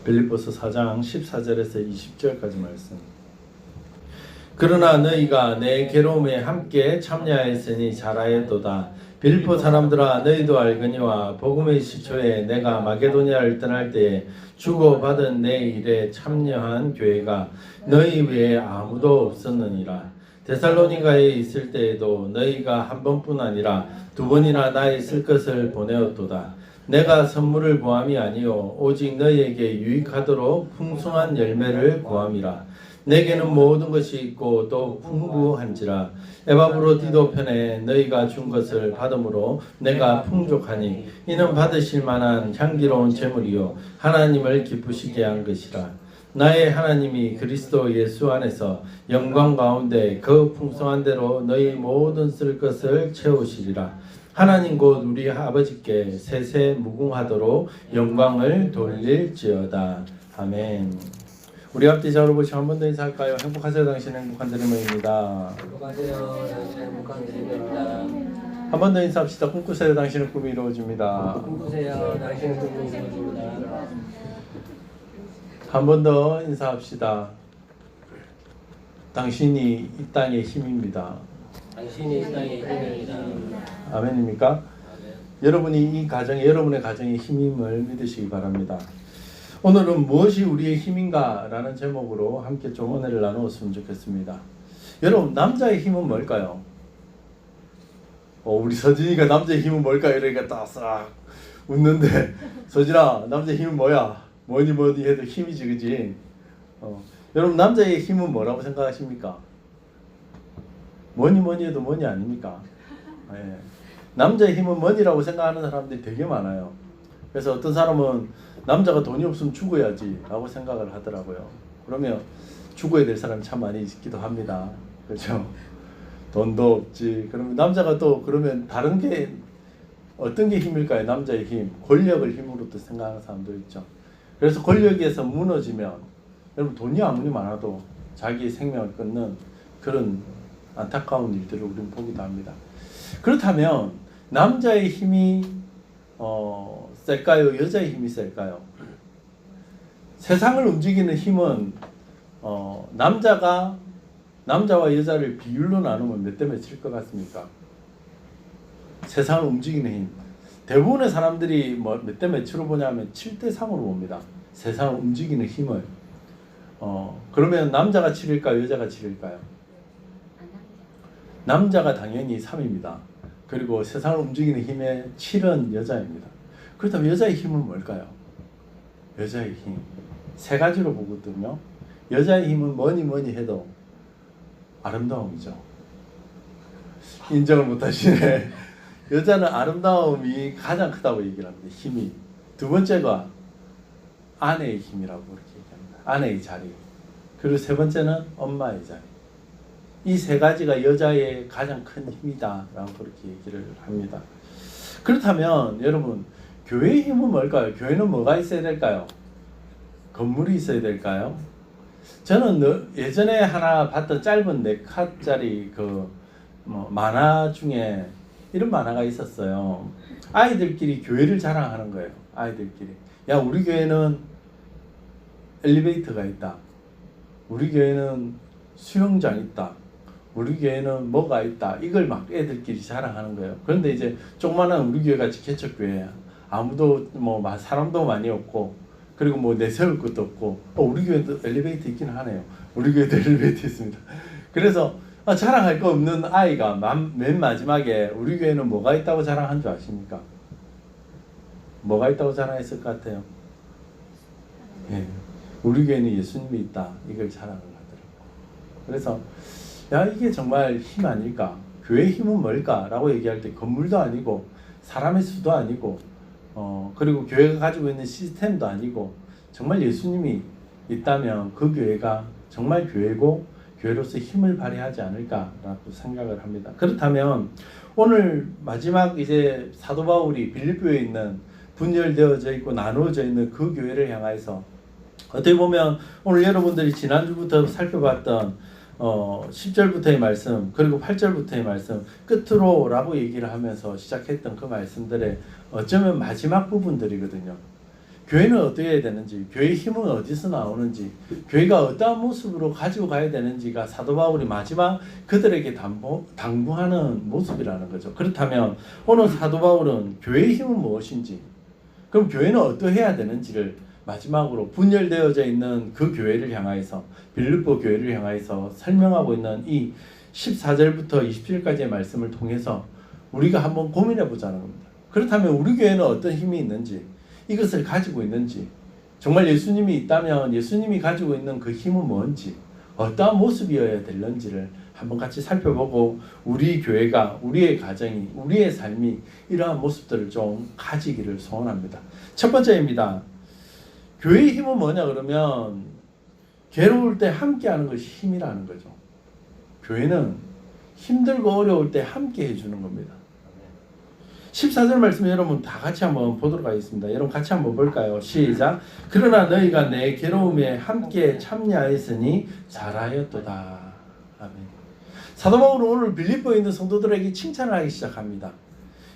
빌립보서 4장 14절에서 20절까지 말씀. 그러나 너희가 내 괴로움에 함께 참여하였으니 잘하였도다. 빌립보 사람들아, 너희도 알거니와 복음의 시초에 내가 마게도니아를 떠날 때에 주고받은 내 일에 참여한 교회가 너희 외에 아무도 없었느니라. 데살로니가에 있을 때에도 너희가 한 번뿐 아니라 두 번이나 나의 쓸 것을 보내었도다. 내가 선물을 구함이 아니요 오직 너희에게 유익하도록 풍성한 열매를 구함이라. 내게는 모든 것이 있고 또 풍부한지라. 에바브로디도 편에 너희가 준 것을 받음으로 내가 풍족하니 이는 받으실 만한 향기로운 제물이요 하나님을 기쁘시게 한 것이라. 나의 하나님이 그리스도 예수 안에서 영광 가운데 그 풍성한 대로 너희 모든 쓸 것을 채우시리라. 하나님 곧 우리 아버지께 세세 무궁하도록 영광을 돌릴지어다. 아멘. 우리 앞뒤 저를 보시 한 번 더 인사할까요? 행복하세요. 당신 행복한 드리머입니다. 행복하세요. 당신 행복한 드리머입니다. 한 번 더 인사합시다. 꿈꾸세요. 당신의 꿈이 이루어집니다. 꿈꾸세요. 당신의 꿈이 이루어집니다. 한 번 더 인사합시다. 당신이 이 땅의 힘입니다. 당신이 이 땅의 힘입니다. 아멘입니까? 아멘. 여러분이 이 가정에 여러분의 가정의 힘임을 믿으시기 바랍니다. 오늘은 무엇이 우리의 힘인가 라는 제목으로 함께 좀 은혜를 나누었으면 좋겠습니다. 여러분, 남자의 힘은 뭘까요? 우리 서진이가 남자의 힘은 뭘까요? 이러니까 따싹 웃는데, 서진아, 남자의 힘은 뭐야? 뭐니 해도 힘이지, 그지? 여러분, 남자의 힘은 뭐라고 생각하십니까? 뭐니 해도 뭐니 아닙니까? 예. 남자의 힘은 뭐니라고 생각하는 사람들이 되게 많아요. 그래서 어떤 사람은 남자가 돈이 없으면 죽어야지 라고 생각을 하더라고요. 그러면 죽어야 될 사람이 참 많이 있기도 합니다. 그렇죠? 돈도 없지. 그러면 남자가 또 그러면 다른 게 어떤 게 힘일까요? 남자의 힘. 권력을 힘으로 또 생각하는 사람도 있죠. 그래서 권력에서 무너지면 여러분 돈이 아무리 많아도 자기의 생명을 끊는 그런 안타까운 일들을 우리는 보기도 합니다. 그렇다면 남자의 힘이 셀까요? 여자의 힘이 셀까요? 세상을 움직이는 힘은 남자와 여자를 비율로 나누면 몇 대 몇일 것 같습니까? 세상을 움직이는 힘. 대부분의 사람들이 몇 대 몇으로 보냐면 7대 3으로 봅니다. 세상을 움직이는 힘을. 그러면 남자가 7일까요? 여자가 7일까요? 남자가 당연히 3입니다. 그리고 세상을 움직이는 힘의 7은 여자입니다. 그렇다면 여자의 힘은 뭘까요? 여자의 힘. 세 가지로 보거든요. 여자의 힘은 뭐니 해도 아름다움이죠. 인정을 못 하시네. 여자는 아름다움이 가장 크다고 얘기를 합니다. 힘이. 두 번째가 아내의 힘이라고 그렇게 얘기합니다. 아내의 자리. 그리고 세 번째는 엄마의 자리. 이 세 가지가 여자의 가장 큰 힘이다라고 그렇게 얘기를 합니다. 그렇다면 여러분, 교회의 힘은 뭘까요? 교회는 뭐가 있어야 될까요? 건물이 있어야 될까요? 저는 예전에 하나 봤던 짧은 4컷짜리 만화 중에 이런 만화가 있었어요. 아이들끼리 교회를 자랑하는 거예요. 아이들끼리. 야, 우리 교회는 엘리베이터가 있다. 우리 교회는 수영장 있다. 우리 교회는 뭐가 있다. 이걸 막 애들끼리 자랑하는 거예요. 그런데 이제 조그마한 우리 교회 같이 개척교회야. 아무도 사람도 많이 없고, 그리고 내세울 것도 없고, 우리 교회도 엘리베이터 있긴 하네요. 우리 교회도 엘리베이터 있습니다. 그래서 자랑할 거 없는 아이가 맨 마지막에 우리 교회는 뭐가 있다고 자랑한 줄 아십니까? 뭐가 있다고 자랑했을 것 같아요? 예, 우리 교회는 예수님이 있다. 이걸 자랑을 하더라고요. 그래서 이게 정말 힘 아닐까? 교회의 힘은 뭘까? 라고 얘기할 때 건물도 아니고 사람의 수도 아니고 그리고 교회가 가지고 있는 시스템도 아니고 정말 예수님이 있다면 그 교회가 정말 교회고 교회로서 힘을 발휘하지 않을까라고 생각을 합니다. 그렇다면 오늘 마지막 이제 사도 바울이 빌립보에 있는 분열되어져 있고 나누어져 있는 그 교회를 향해서 어떻게 보면 오늘 여러분들이 지난주부터 살펴봤던 10절부터의 말씀 그리고 8절부터의 말씀 끝으로 라고 얘기를 하면서 시작했던 그 말씀들의 어쩌면 마지막 부분들이거든요. 교회는 어떻게 해야 되는지, 교회의 힘은 어디서 나오는지, 교회가 어떠한 모습으로 가지고 가야 되는지가 사도 바울이 마지막 그들에게 당부하는 모습이라는 거죠. 그렇다면 오늘 사도 바울은 교회의 힘은 무엇인지, 그럼 교회는 어떻게 해야 되는지를 마지막으로 분열되어져 있는 그 교회를 향하여서, 빌립보 교회를 향하여서 설명하고 있는 이 14절부터 27절까지의 말씀을 통해서 우리가 한번 고민해 보자는 겁니다. 그렇다면 우리 교회는 어떤 힘이 있는지, 이것을 가지고 있는지, 정말 예수님이 있다면 예수님이 가지고 있는 그 힘은 뭔지, 어떠한 모습이어야 될는지를 한번 같이 살펴보고 우리 교회가, 우리의 가정이, 우리의 삶이 이러한 모습들을 좀 가지기를 소원합니다. 첫 번째입니다. 교회의 힘은 뭐냐 그러면 괴로울 때 함께하는 것이 힘이라는 거죠. 교회는 힘들고 어려울 때 함께 해주는 겁니다. 14절 말씀 여러분 다 같이 한번 보도록 하겠습니다. 여러분 같이 한번 볼까요? 시작. 그러나 너희가 내 괴로움에 함께 참여하였으니 잘하였도다. 아멘. 사도 바울은 오늘 빌립보에 있는 성도들에게 칭찬을 하기 시작합니다.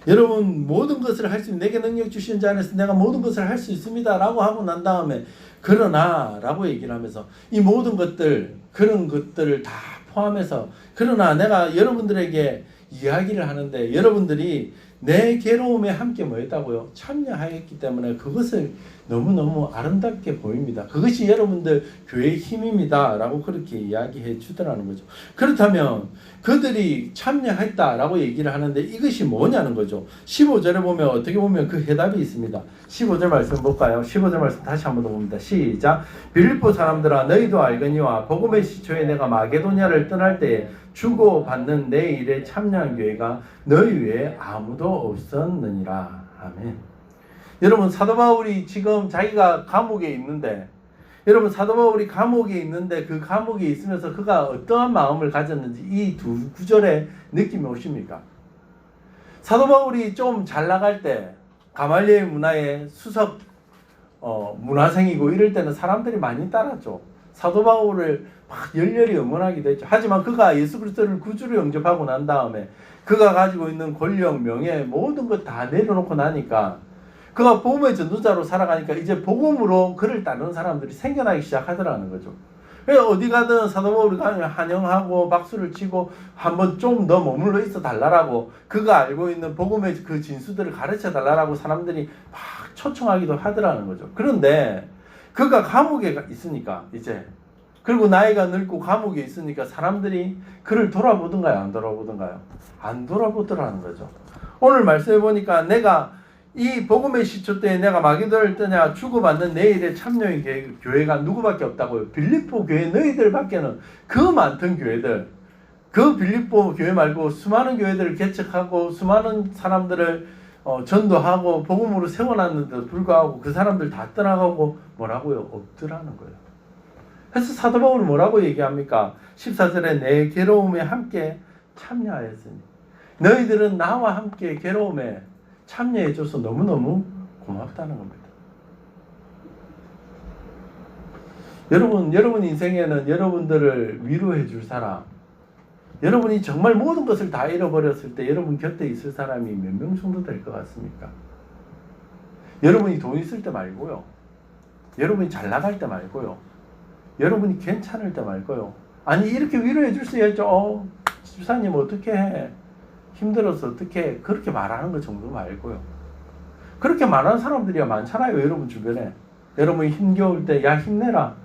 여러분 모든 것을 할 수 있는, 내게 능력 주신 자 안에서 내가 모든 것을 할 수 있습니다 라고 하고 난 다음에 그러나 라고 얘기를 하면서 이 모든 것들, 그런 것들을 다 포함해서, 그러나 내가 여러분들에게 이야기를 하는데 여러분들이 내 괴로움에 함께 뭐 했다고요? 참여하였기 때문에 그것을 너무너무 아름답게 보입니다. 그것이 여러분들 교회의 힘입니다 라고 그렇게 이야기해 주더라는 거죠. 그렇다면 그들이 참여했다라고 얘기를 하는데 이것이 뭐냐는 거죠. 15절에 보면 어떻게 보면 그 해답이 있습니다. 15절 말씀 볼까요? 15절 말씀 다시 한번 더 봅니다. 시작. 빌립보 사람들아 너희도 알거니와 복음의 시초에 내가 마게도냐를 떠날 때에 주고받는 내 일에 참여한 교회가 너희 외에 아무도 없었느니라. 아멘. 여러분 사도 바울이 지금 자기가 감옥에 있는데, 여러분 사도 바울이 감옥에 있는데 그 감옥에 있으면서 그가 어떠한 마음을 가졌는지 이 두 구절에 느낌이 오십니까? 사도 바울이 좀 잘 나갈 때 가말리엘 문화의 수석 문화생이고 이럴 때는 사람들이 많이 따랐죠. 사도 바울을 막 열렬히 응원하기도 했죠. 하지만 그가 예수 그리스도를 구주로 영접하고 난 다음에 그가 가지고 있는 권력, 명예 모든 것 다 내려놓고 나니까, 그가 복음의 전도자로 살아가니까 이제 복음으로 그를 따르는 사람들이 생겨나기 시작하더라는 거죠. 그래서 어디 가든 사도 바울이 가면 환영하고 박수를 치고 한번 좀 더 머물러 있어 달라라고, 그가 알고 있는 복음의 그 진수들을 가르쳐 달라라고 사람들이 막 초청하기도 하더라는 거죠. 그런데 그가 감옥에 있으니까 이제, 그리고 나이가 늙고 감옥에 있으니까 사람들이 그를 돌아보던가요? 안 돌아보던가요? 안 돌아보더라는 거죠. 오늘 말씀해 보니까 내가 이 복음의 시초 때에 내가 마게도냐를 떠냐 주고받는 내 일에 참여인 교회가 누구밖에 없다고요? 빌립보 교회 너희들밖에는, 그 많던 교회들, 그 빌립보 교회 말고 수많은 교회들을 개척하고 수많은 사람들을 전도하고 복음으로 세워놨는데도 불구하고 그 사람들 다 떠나가고 뭐라고요? 없더라는 거예요. 그래서 사도 바울이 뭐라고 얘기합니까? 14절에 내 괴로움에 함께 참여하였으니, 너희들은 나와 함께 괴로움에 참여해줘서 너무너무 고맙다는 겁니다. 여러분 인생에는 여러분들을 위로해 줄 사람, 여러분이 정말 모든 것을 다 잃어버렸을 때 여러분 곁에 있을 사람이 몇 명 정도 될 것 같습니까? 여러분이 돈 있을 때 말고요, 여러분이 잘 나갈 때 말고요, 여러분이 괜찮을 때 말고요. 아니 이렇게 위로해 줄 수 있죠. 집사님 어떻게 해? 힘들어서 어떻게 해? 그렇게 말하는 것 정도 말고요. 그렇게 말하는 사람들이 많잖아요. 여러분 주변에. 여러분이 힘겨울 때 야 힘내라,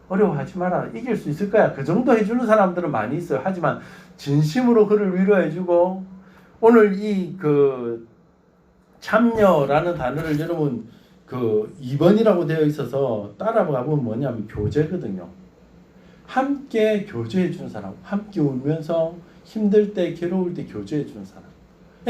어려워하지 마라, 이길 수 있을 거야, 그 정도 해주는 사람들은 많이 있어요. 하지만 진심으로 그를 위로해주고, 오늘 이 참여라는 단어를 여러분 2번이라고 되어 있어서 따라가 보면 뭐냐면 교제거든요. 함께 교제해 주는 사람, 함께 울면서 힘들 때 괴로울 때 교제해 주는 사람.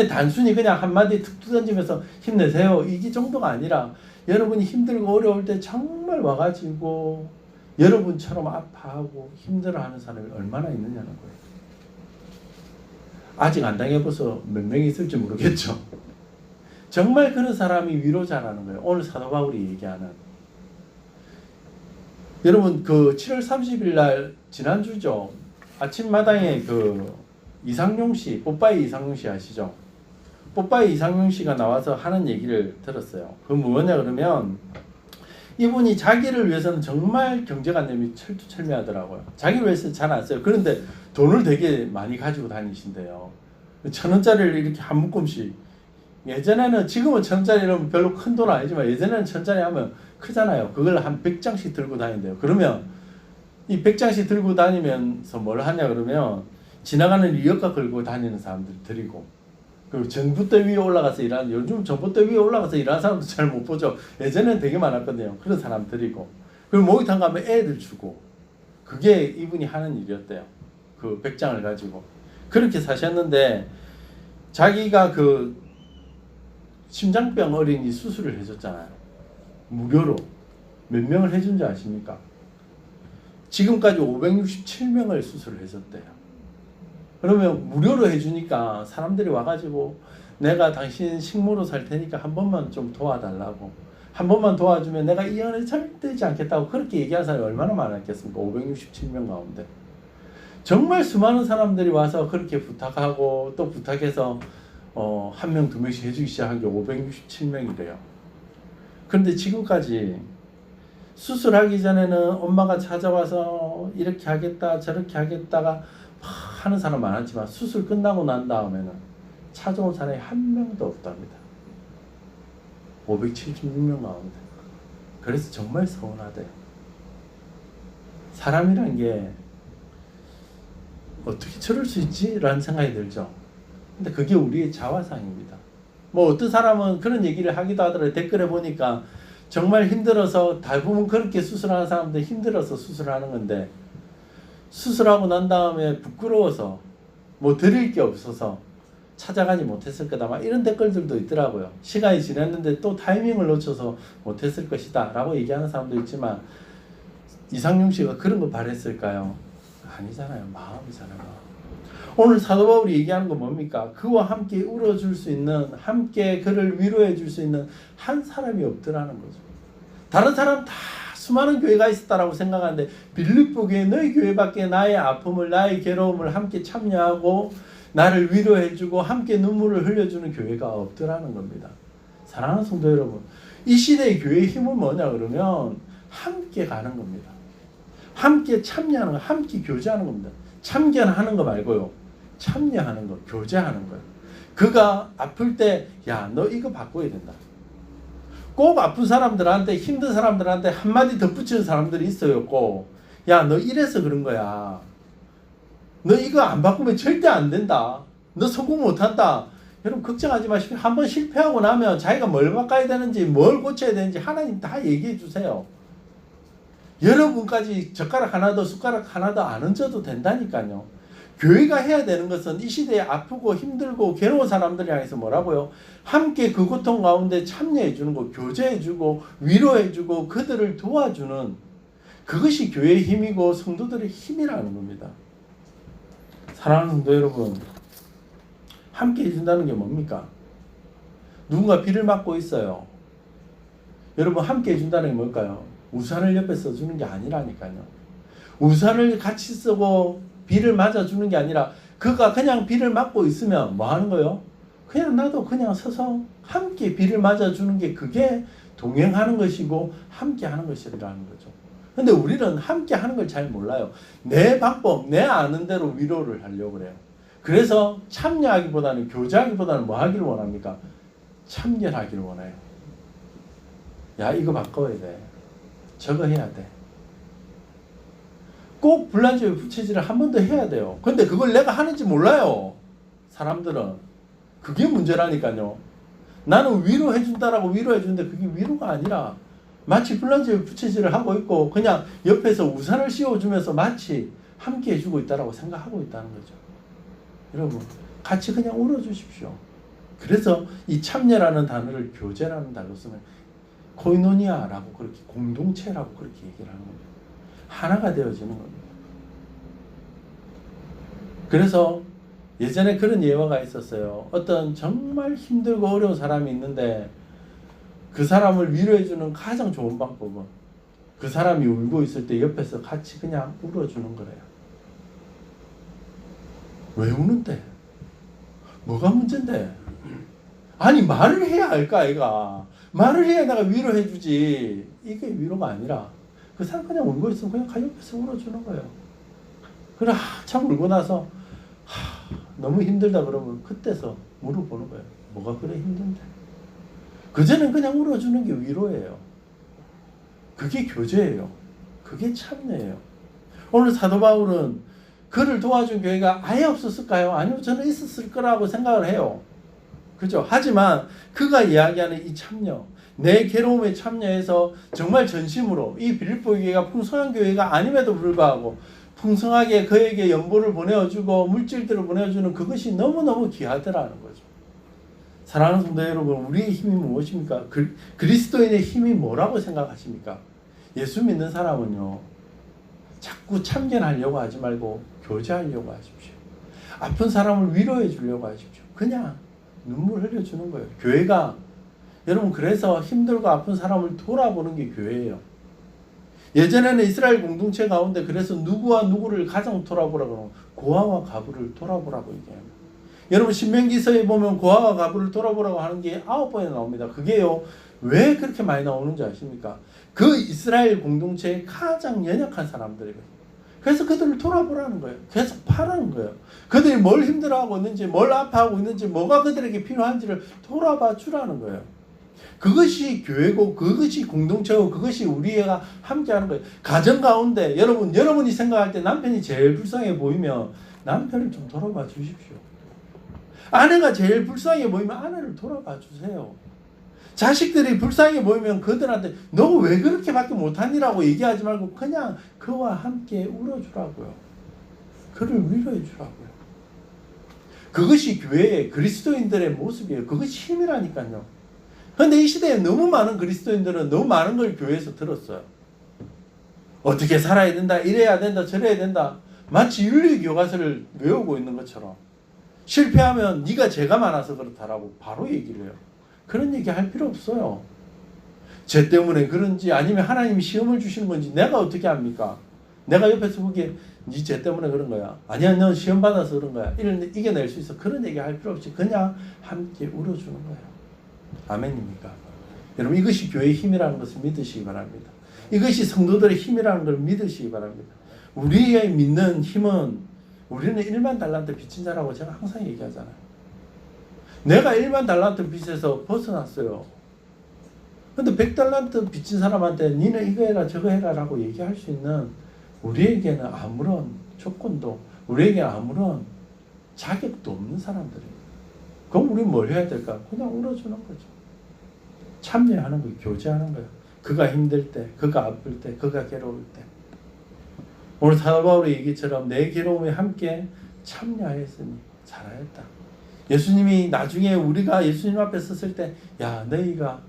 단순히 그냥 한마디 툭 던지면서 힘내세요 이게 정도가 아니라, 여러분이 힘들고 어려울 때 정말 와가지고 여러분처럼 아파하고 힘들어하는 사람이 얼마나 있느냐는 거예요. 아직 안 당해봐서 몇 명이 있을지 모르겠죠. 정말 그런 사람이 위로자라는 거예요. 오늘 사도 바울이 얘기하는. 여러분 7월 30일 날 지난주죠. 아침마당에 이상용 씨, 뽀빠이 이상용 씨 아시죠? 뽀빠이 이상용 씨가 나와서 하는 얘기를 들었어요. 그 뭐냐 그러면 이분이 자기를 위해서는 정말 경제관념이 철두철미하더라고요. 자기를 위해서 잘 안 써요. 그런데 돈을 되게 많이 가지고 다니신대요. 1,000원짜리를 이렇게 한 묶음씩. 예전에는, 지금은 1,000원짜리는 별로 큰 돈 아니지만 예전에는 1,000원짜리 하면 크잖아요. 그걸 한 100장씩 들고 다닌대요. 그러면 이 100장씩 들고 다니면서 뭘 하냐 그러면 지나가는 리어카 걸고 다니는 사람들 드리고, 그 전봇대 위에 올라가서 일하는, 요즘 전봇대 위에 올라가서 일하는 사람도 잘 못 보죠. 예전에는 되게 많았거든요. 그런 사람 드리고, 그리고 목욕탕 가면 애들 주고, 그게 이분이 하는 일이었대요. 그 100장을 가지고 그렇게 사셨는데, 자기가 그 심장병 어린이 수술을 해줬잖아요. 무료로. 몇 명을 해준 줄 아십니까? 지금까지 567명을 수술을 해줬대요. 그러면 무료로 해주니까 사람들이 와가지고 내가 당신 식모로 살 테니까 한 번만 좀 도와달라고, 한 번만 도와주면 내가 이 연애 절대지 않겠다고 그렇게 얘기한 사람이 얼마나 많았겠습니까? 567명 가운데 정말 수많은 사람들이 와서 그렇게 부탁하고 또 부탁해서 한 명, 두 명씩 해주기 시작한 게 567명이래요. 그런데 지금까지 수술하기 전에는 엄마가 찾아와서 이렇게 하겠다 저렇게 하겠다가 하는 사람 많았지만 수술 끝나고 난 다음에는 찾아온 사람이 한 명도 없답니다. 576명 가운데. 그래서 정말 서운하대요. 사람이란 게 어떻게 저럴 수 있지? 라는 생각이 들죠. 근데 그게 우리의 자화상입니다. 뭐 어떤 사람은 그런 얘기를 하기도 하더라고요. 댓글에 보니까 정말 힘들어서, 대부분 그렇게 수술하는 사람들 힘들어서 수술하는 건데, 수술하고 난 다음에 부끄러워서 뭐 드릴 게 없어서 찾아가지 못했을 거다, 막 이런 댓글들도 있더라고요. 시간이 지났는데 또 타이밍을 놓쳐서 못했을 것이다 라고 얘기하는 사람도 있지만, 이상용 씨가 그런 거 바랬을까요? 아니잖아요. 마음이잖아요. 오늘 사도 바울이 얘기하는 건 뭡니까? 그와 함께 울어줄 수 있는, 함께 그를 위로해 줄 수 있는 한 사람이 없더라는 거죠. 다른 사람 다 수많은 교회가 있었다라고 생각하는데, 빌립보 교회, 너희 교회밖에 나의 아픔을, 나의 괴로움을 함께 참여하고 나를 위로해 주고 함께 눈물을 흘려주는 교회가 없더라는 겁니다. 사랑하는 성도 여러분, 이 시대의 교회의 힘은 뭐냐 그러면 함께 가는 겁니다. 함께 참여하는 거, 함께 교제하는 겁니다. 참견하는 거 말고요. 참여하는 거, 교제하는 거예요. 그가 아플 때, 야, 너 이거 바꿔야 된다. 꼭 아픈 사람들한테, 힘든 사람들한테 한마디 덧붙이는 사람들이 있어요. 꼭. 야, 너 이래서 그런 거야. 너 이거 안 바꾸면 절대 안 된다. 너 성공 못한다. 여러분 걱정하지 마시고, 한번 실패하고 나면 자기가 뭘 바꿔야 되는지, 뭘 고쳐야 되는지 하나님 다 얘기해 주세요. 여러분까지 젓가락 하나 더, 숟가락 하나 더 안 얹어도 된다니까요. 교회가 해야 되는 것은 이 시대에 아프고 힘들고 괴로운 사람들을 향해서 뭐라고요? 함께 그 고통 가운데 참여해 주는 거, 교제해 주고 위로해 주고 그들을 도와주는, 그것이 교회의 힘이고 성도들의 힘이라는 겁니다. 사랑하는 성도 여러분, 함께 해준다는 게 뭡니까? 누군가 비를 맞고 있어요. 여러분, 함께 해준다는 게 뭘까요? 우산을 옆에 써주는 게 아니라니까요. 우산을 같이 쓰고 비를 맞아주는 게 아니라, 그가 그냥 비를 맞고 있으면 뭐 하는 거예요? 그냥 나도 그냥 서서 함께 비를 맞아주는 게, 그게 동행하는 것이고 함께 하는 것이라는 거죠. 근데 우리는 함께 하는 걸 잘 몰라요. 내 방법, 내 아는 대로 위로를 하려고 그래요. 그래서 참여하기보다는, 교제하기보다는 뭐 하기를 원합니까? 참견하기를 원해요. 야, 이거 바꿔야 돼. 저거 해야 돼. 꼭 불난집에 부채질을 한 번 더 해야 돼요. 근데 그걸 내가 하는지 몰라요. 사람들은. 그게 문제라니까요. 나는 위로해준다라고 위로해주는데 그게 위로가 아니라 마치 불난집에 부채질을 하고 있고 그냥 옆에서 우산을 씌워주면서 마치 함께 해주고 있다라고 생각하고 있다는 거죠. 여러분, 같이 그냥 울어주십시오. 그래서 이 참여라는 단어를 교제라는 단어로 쓰면 코이노니아라고, 그렇게 공동체라고 그렇게 얘기를 하는 겁니다. 하나가 되어지는 겁니다. 그래서 예전에 그런 예화가 있었어요. 어떤 정말 힘들고 어려운 사람이 있는데 그 사람을 위로해주는 가장 좋은 방법은 그 사람이 울고 있을 때 옆에서 같이 그냥 울어주는 거래요. 왜 우는데? 뭐가 문제인데? 아니 말을 해야 할까 아이가. 말을 해야 내가 위로해 주지. 이게 위로가 아니라 그 사람 그냥 울고 있으면 그냥 가옆에서 울어주는 거예요. 그래 한참 울고 나서 너무 힘들다 그러면 그때서 물어보는 거예요. 뭐가 그래 힘든데? 그전엔 그냥 울어주는 게 위로예요. 그게 교제예요. 그게 참여예요. 오늘 사도 바울은 그를 도와준 교회가 아예 없었을까요? 아니요, 저는 있었을 거라고 생각을 해요. 그죠? 하지만 그가 이야기하는 이 참여, 내 괴로움에 참여해서 정말 전심으로 이 빌립보 교회가 풍성한 교회가 아님에도 불구하고 풍성하게 그에게 연보를 보내어주고 물질들을 보내어주는 그것이 너무너무 귀하더라는 거죠. 사랑하는 성도 여러분, 우리의 힘이 무엇입니까? 그리스도인의 힘이 뭐라고 생각하십니까? 예수 믿는 사람은요, 자꾸 참견하려고 하지 말고 교제하려고 하십시오. 아픈 사람을 위로해 주려고 하십시오. 그냥 눈물 흘려주는 거예요. 교회가, 여러분, 그래서 힘들고 아픈 사람을 돌아보는 게 교회예요. 예전에는 이스라엘 공동체 가운데 그래서 누구와 누구를 가장 돌아보라고 하면 고아와 가부를 돌아보라고 얘기합니다. 여러분, 신명기서에 보면 고아와 가부를 돌아보라고 하는 게 9번에 나옵니다. 그게요, 왜 그렇게 많이 나오는지 아십니까? 그 이스라엘 공동체의 가장 연약한 사람들이거든요. 그래서 그들을 돌아보라는 거예요. 계속 파라는 거예요. 그들이 뭘 힘들어하고 있는지, 뭘 아파하고 있는지, 뭐가 그들에게 필요한지를 돌아봐 주라는 거예요. 그것이 교회고, 그것이 공동체고, 그것이 우리가 함께하는 거예요. 가정 가운데 여러분이 생각할 때 남편이 제일 불쌍해 보이면 남편을 좀 돌아봐 주십시오. 아내가 제일 불쌍해 보이면 아내를 돌아봐 주세요. 자식들이 불쌍해 보이면 그들한테 너 왜 그렇게밖에 못하니라고 얘기하지 말고 그냥 그와 함께 울어주라고요. 그를 위로해 주라고요. 그것이 교회의 그리스도인들의 모습이에요. 그것이 힘이라니까요. 그런데 이 시대에 너무 많은 그리스도인들은 너무 많은 걸 교회에서 들었어요. 어떻게 살아야 된다, 이래야 된다, 저래야 된다. 마치 윤리 교과서를 외우고 있는 것처럼 실패하면 네가 죄가 많아서 그렇다라고 바로 얘기를 해요. 그런 얘기 할 필요 없어요. 죄 때문에 그런지 아니면 하나님이 시험을 주시는 건지 내가 어떻게 합니까? 내가 옆에서 보기에 네 죄 때문에 그런 거야. 아니야, 넌 시험 받아서 그런 거야. 이겨낼 수 있어. 그런 얘기 할 필요 없이 그냥 함께 울어주는 거예요. 아멘입니까? 여러분, 이것이 교회의 힘이라는 것을 믿으시기 바랍니다. 이것이 성도들의 힘이라는 걸 믿으시기 바랍니다. 우리의 믿는 힘은 우리는 1만 달란트 빚진 자라고 제가 항상 얘기하잖아요. 내가 1만 달란트 빚에서 벗어났어요. 근데 100달란트 빚진 사람한테 니는 이거 해라 저거 해라 라고 얘기할 수 있는 우리에게는 아무런 조건도, 우리에게 아무런 자격도 없는 사람들이에요. 그럼 우리는 뭘 해야 될까? 그냥 울어주는 거죠. 참여하는 거예요. 교제하는 거예요. 그가 힘들 때, 그가 아플 때, 그가 괴로울 때. 오늘 사도 바울의 얘기처럼 내 괴로움에 함께 참여하였으니 잘하였다. 예수님이 나중에 우리가 예수님 앞에 섰을 때, 야, 너희가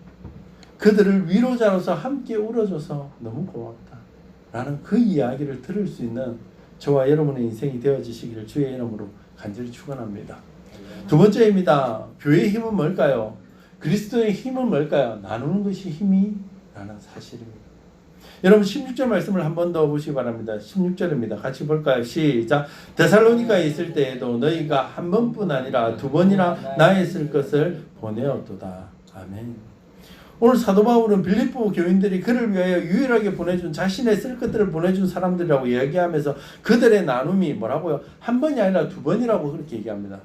그들을 위로자로서 함께 울어줘서 너무 고맙다 라는 그 이야기를 들을 수 있는 저와 여러분의 인생이 되어지시기를 주의 이름으로 간절히 축원합니다. 두 번째입니다. 교회의 힘은 뭘까요? 그리스도의 힘은 뭘까요? 나누는 것이 힘이 라는 사실입니다. 여러분, 16절 말씀을 한 번 더 보시기 바랍니다. 16절입니다. 같이 볼까요? 시작. 데살로니가에 있을 때에도 너희가 한 번뿐 아니라 두 번이나 나에 있을 것을 보내었도다. 아멘. 오늘 사도 바울은 빌립보 교인들이 그를 위하여 유일하게 보내준, 자신의 쓸 것들을 보내준 사람들이라고 이야기하면서 그들의 나눔이 뭐라고요? 한 번이 아니라 두 번이라고 그렇게 얘기합니다.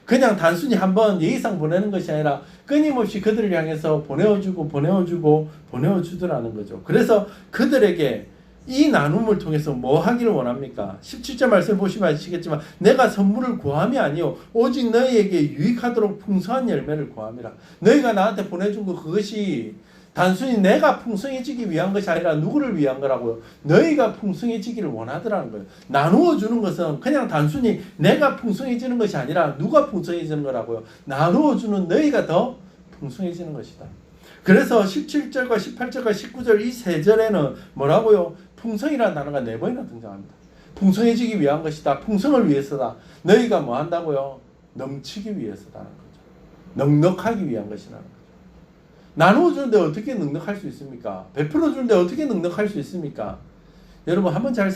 그냥 단순히 한 번 예의상 보내는 것이 아니라 끊임없이 그들을 향해서 보내어주더라는 거죠. 그래서 그들에게 이 나눔을 통해서 뭐 하기를 원합니까? 17절 말씀 보시면 아시겠지만 내가 선물을 구함이 아니요 오직 너희에게 유익하도록 풍성한 열매를 구함이라. 너희가 나한테 보내준 거 그것이 단순히 내가 풍성해지기 위한 것이 아니라 누구를 위한 거라고요? 너희가 풍성해지기를 원하더라는 거예요. 나누어 주는 것은 그냥 단순히 내가 풍성해지는 것이 아니라 누가 풍성해지는 거라고요? 나누어 주는 너희가 더 풍성해지는 것이다. 그래서 17절과 18절과 19절 이 세 절에는 뭐라고요? 풍성이라는 단어가 4번이나 등장합니다. 풍성해지기 위한 것이다. 풍성을 위해서다. 너희가 뭐 한다고요? 넘치기 위해서다는 거죠. 넉넉하기 위한 것이라는 거죠. 나누어 주는데 어떻게 넉넉할 수 있습니까? 베풀어 주는데 어떻게 넉넉할 수 있습니까? 여러분, 한번 잘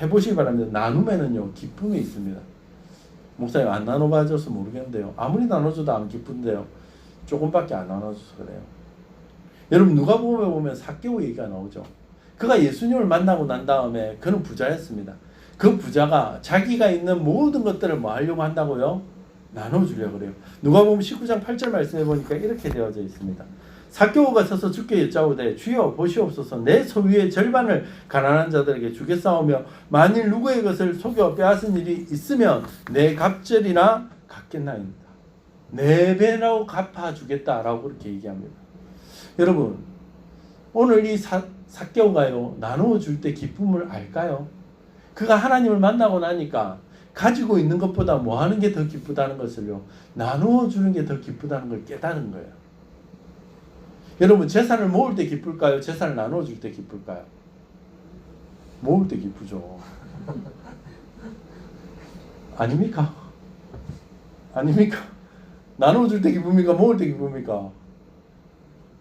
해보시기 바랍니다. 나눔에는요, 기쁨이 있습니다. 목사님 안 나눠봐줘서 모르겠는데요. 아무리 나눠줘도 안 기쁜데요. 조금밖에 안 나눠줘서 그래요. 여러분 누가복음에 보면 삭개오 얘기가 나오죠. 그가 예수님을 만나고 난 다음에 그는 부자였습니다. 그 부자가 자기가 있는 모든 것들을 뭐 하려고 한다고요? 나눠주려고 그래요. 누가복음 19장 8절 말씀해 보니까 이렇게 되어져 있습니다. 삭개오가 서서 주께 여짜오되 주여 보시옵소서 내 소유의 절반을 가난한 자들에게 주겠사오며 만일 누구의 것을 속여 빼앗은 일이 있으면 내 갑절이나 갚겠나이다. 4배라고 갚아주겠다라고 그렇게 얘기합니다. 여러분 오늘 이 삭개오가요 나누어 줄 때 기쁨을 알까요? 그가 하나님을 만나고 나니까 가지고 있는 것보다 뭐 하는 게 더 기쁘다는 것을요 나누어 주는 게 더 기쁘다는 걸 깨달은 거예요. 여러분 재산을 모을 때 기쁠까요? 재산을 나누어 줄 때 기쁠까요? 모을 때 기쁘죠. 아닙니까? 아닙니까? 나누어 줄 때 기쁩니까? 모을 때 기쁩니까?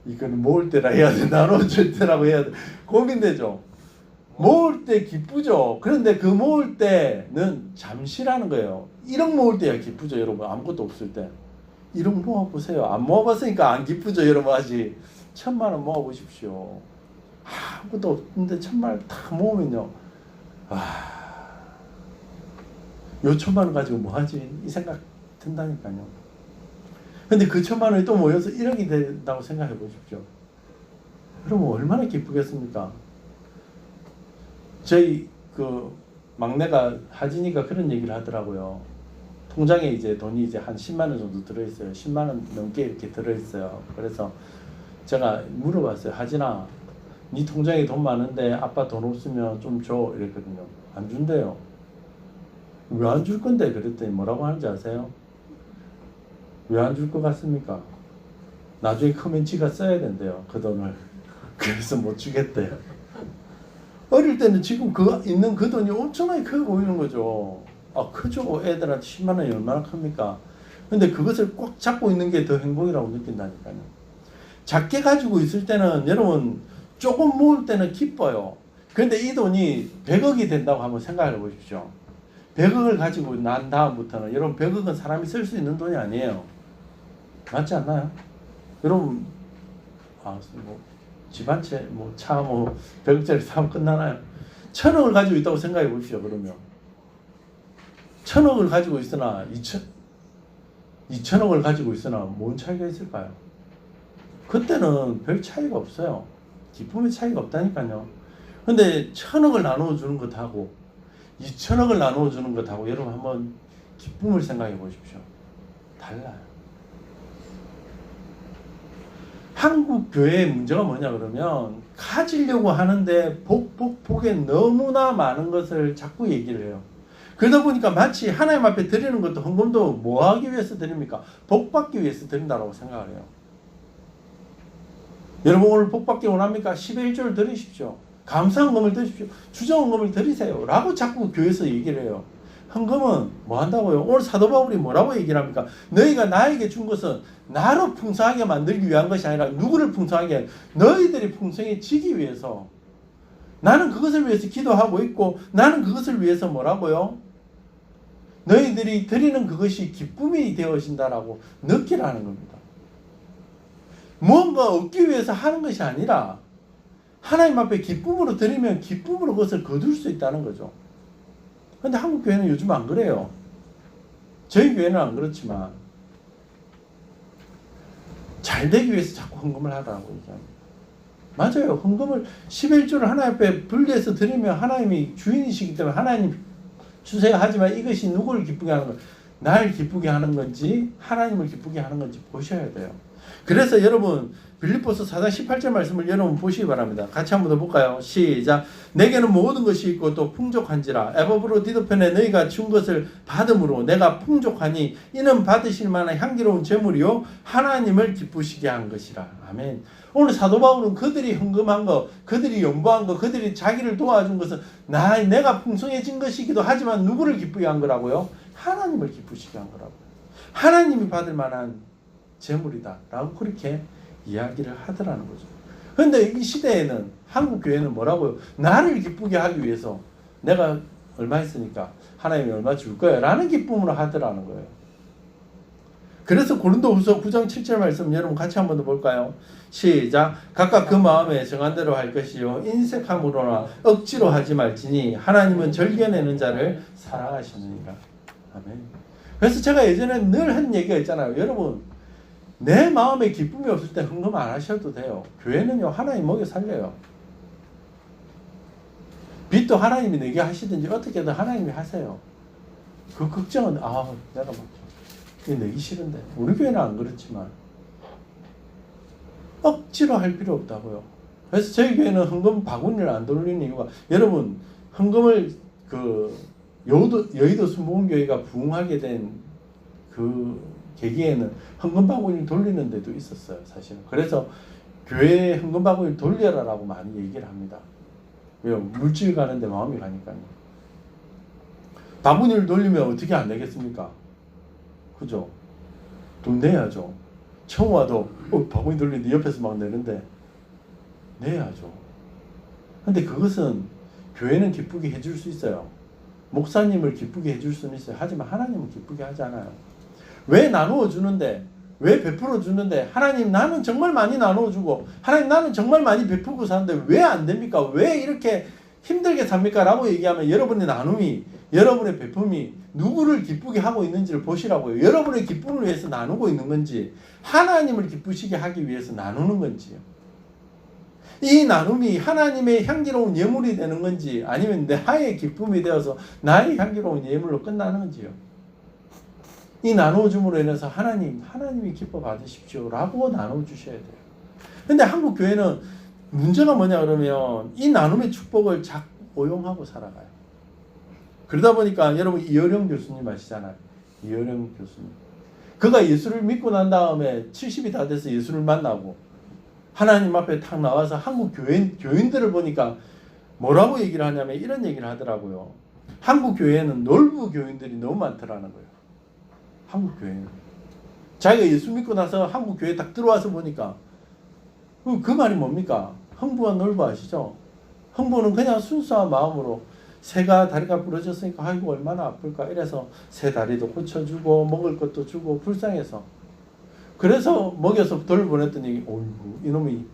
이거는 모을 때라 해야 돼. 나누어 줄 때라고 해야 돼. 고민되죠. 모을 때 기쁘죠. 그런데 그 모을 때는 잠시라는 거예요. 1억 모을 때야 기쁘죠. 여러분 아무것도 없을 때 1억 모아보세요. 안 모아봤으니까 안 기쁘죠. 여러분 아직 1,000만 원 모아보십시오. 아무것도 없는데 1,000만 원 다 모으면요 요 1,000만 원 가지고 뭐하지? 이 생각 든다니까요. 근데 그 1,000만 원이 또 모여서 1억이 된다고 생각해 보십시오. 그러면 얼마나 기쁘겠습니까? 저희 그 막내가 하진이가 그런 얘기를 하더라고요. 통장에 이제 돈이 이제 한 10만 원 정도 들어있어요. 10만 원 넘게 이렇게 들어있어요. 그래서 제가 물어봤어요. 하진아, 네 통장에 돈 많은데 아빠 돈 없으면 좀 줘. 이랬거든요. 안 준대요. 왜 안 줄 건데? 그랬더니 뭐라고 하는지 아세요? 왜 안 줄 것 같습니까? 나중에 크면 지가 써야 된대요. 그 돈을. 그래서 못 주겠대요. 어릴 때는 지금 그 있는 그 돈이 엄청나게 커 보이는 거죠. 크죠. 애들한테 10만 원이 얼마나 큽니까? 근데 그것을 꽉 잡고 있는 게 더 행복이라고 느낀다니까요. 작게 가지고 있을 때는 여러분 조금 모을 때는 기뻐요. 그런데 이 돈이 100억이 된다고 한번 생각해 보십시오. 100억을 가지고 난 다음부터는 여러분 100억은 사람이 쓸 수 있는 돈이 아니에요. 맞지 않나요? 여러분 집 한 채, 차 100억짜리 사면 끝나나요? 1,000억을 가지고 있다고 생각해 보십시오. 그러면 1,000억을 가지고 있으나 2,000억을 가지고 있으나 뭔 차이가 있을까요? 그때는 별 차이가 없어요. 기쁨의 차이가 없다니까요. 근데 1,000억을 나누어 주는 것하고 2,000억을 나누어 주는 것하고 여러분 한번 기쁨을 생각해 보십시오. 달라요. 한국 교회의 문제가 뭐냐 그러면 가지려고 하는데 복에 너무나 많은 것을 자꾸 얘기를 해요. 그러다 보니까 마치 하나님 앞에 드리는 것도 헌금도 뭐 하기 위해서 드립니까? 복 받기 위해서 드린다고 생각을 해요. 여러분 오늘 복 받기 원합니까? 10의 1조를 드리십시오. 감사헌금을 드십시오. 주정헌금을 드리세요. 라고 자꾸 교회에서 얘기를 해요. 헌금은 뭐 한다고요? 오늘 사도 바울이 뭐라고 얘기를 합니까? 너희가 나에게 준 것은 나로 풍성하게 만들기 위한 것이 아니라 누구를 풍성하게 너희들이 풍성해지기 위해서 나는 그것을 위해서 기도하고 있고 나는 그것을 위해서 뭐라고요? 너희들이 드리는 그것이 기쁨이 되어진다라고 느끼라는 겁니다. 뭔가 얻기 위해서 하는 것이 아니라 하나님 앞에 기쁨으로 드리면 기쁨으로 그것을 거둘 수 있다는 거죠. 근데 한국 교회는 요즘 안 그래요. 저희 교회는 안 그렇지만 잘 되기 위해서 자꾸 헌금을 하라고 얘기합니다. 맞아요. 헌금을 11조를 하나님 앞에 분리해서 드리면 하나님이 주인이시기 때문에 하나님 주세요 하지만 이것이 누구를 기쁘게 하는 건지 날 기쁘게 하는 건지 하나님을 기쁘게 하는 건지 보셔야 돼요. 그래서 여러분 빌립보서 4장 18절 말씀을 여러분 보시기 바랍니다. 같이 한번 더 볼까요? 시작. 내게는 모든 것이 있고 또 풍족한지라 에바브로디도편에 너희가 준 것을 받음으로 내가 풍족하니 이는 받으실 만한 향기로운 제물이요 하나님을 기쁘시게 한 것이라. 아멘. 오늘 사도 바울은 그들이 헌금한 거, 그들이 연보한 거, 그들이 자기를 도와준 것은 내가 풍성해진 것이기도 하지만 누구를 기쁘게 한 거라고요? 하나님을 기쁘시게 한 거라고요. 하나님이 받을 만한 제물이다 라고 그렇게 이야기를 하더라는 거죠. 그런데 이 시대에는 한국 교회는 뭐라고요? 나를 기쁘게 하기 위해서 내가 얼마 했으니까 하나님이 얼마 줄 거야 라는 기쁨으로 하더라는 거예요. 그래서 고린도후서 9장 7절 말씀 여러분 같이 한번 더 볼까요? 시작. 각각 그 마음에 정한 대로 할 것이요 인색함으로나 억지로 하지 말지니 하나님은 절겨내는 자를 사랑하시느니라. 아멘. 그래서 제가 예전에 늘 한 얘기가 있잖아요. 여러분, 내 마음에 기쁨이 없을 때 헌금 안 하셔도 돼요. 교회는요, 하나님 먹여 살려요. 빚도 하나님이 내게 하시든지 어떻게든 하나님이 하세요. 그 걱정은 내가 이게 내기 싫은데. 우리 교회는 안 그렇지만 억지로 할 필요 없다고요. 그래서 저희 교회는 헌금 바구니를 안 돌리는 이유가, 여러분, 헌금을 여의도 순복음교회가 부흥하게 된 그 계기에는 헌금 바구니를 돌리는 데도 있었어요, 사실은. 그래서 교회에 헌금 바구니를 돌려라라고 많이 얘기를 합니다. 왜요? 물질 가는데 마음이 가니까요. 바구니를 돌리면 어떻게 안 되겠습니까? 그죠? 돈 내야죠. 처음 와도 바구니 돌리는데 옆에서 막 내는데 내야죠. 근데 그것은 교회는 기쁘게 해줄 수 있어요. 목사님을 기쁘게 해줄 수는 있어요. 하지만 하나님은 기쁘게 하지 않아요. 왜 나누어 주는데, 왜 베풀어 주는데, 하나님 나는 정말 많이 나누어 주고, 하나님 나는 정말 많이 베풀고 사는데 왜 안 됩니까? 왜 이렇게 힘들게 삽니까? 라고 얘기하면 여러분의 나눔이, 여러분의 베품이 누구를 기쁘게 하고 있는지를 보시라고요. 여러분의 기쁨을 위해서 나누고 있는 건지, 하나님을 기쁘시게 하기 위해서 나누는 건지요. 이 나눔이 하나님의 향기로운 예물이 되는 건지, 아니면 나의 기쁨이 되어서 나의 향기로운 예물로 끝나는 건지요. 이 나눠줌으로 인해서 하나님이 기뻐 받으십시오 라고 나눠주셔야 돼요. 근데 한국 교회는 문제가 뭐냐 그러면 이 나눔의 축복을 자꾸 오용하고 살아가요. 그러다 보니까 여러분 이어령 교수님 아시잖아요. 이어령 교수님. 그가 예수를 믿고 난 다음에 70이 다 돼서 예수를 만나고 하나님 앞에 탁 나와서 한국 교인들을 보니까 뭐라고 얘기를 하냐면 이런 얘기를 하더라고요. 한국 교회에는 놀부 교인들이 너무 많더라는 거예요. 한국 교회는. 자기가 예수 믿고 나서 한국 교회에 딱 들어와서 보니까 그 말이 뭡니까? 흥부와 놀부 아시죠? 흥부는 그냥 순수한 마음으로 새가 다리가 부러졌으니까 아이고 얼마나 아플까 이래서 새 다리도 고쳐주고 먹을 것도 주고 불쌍해서 그래서 먹여서 돌보냈더니 어이구 이놈이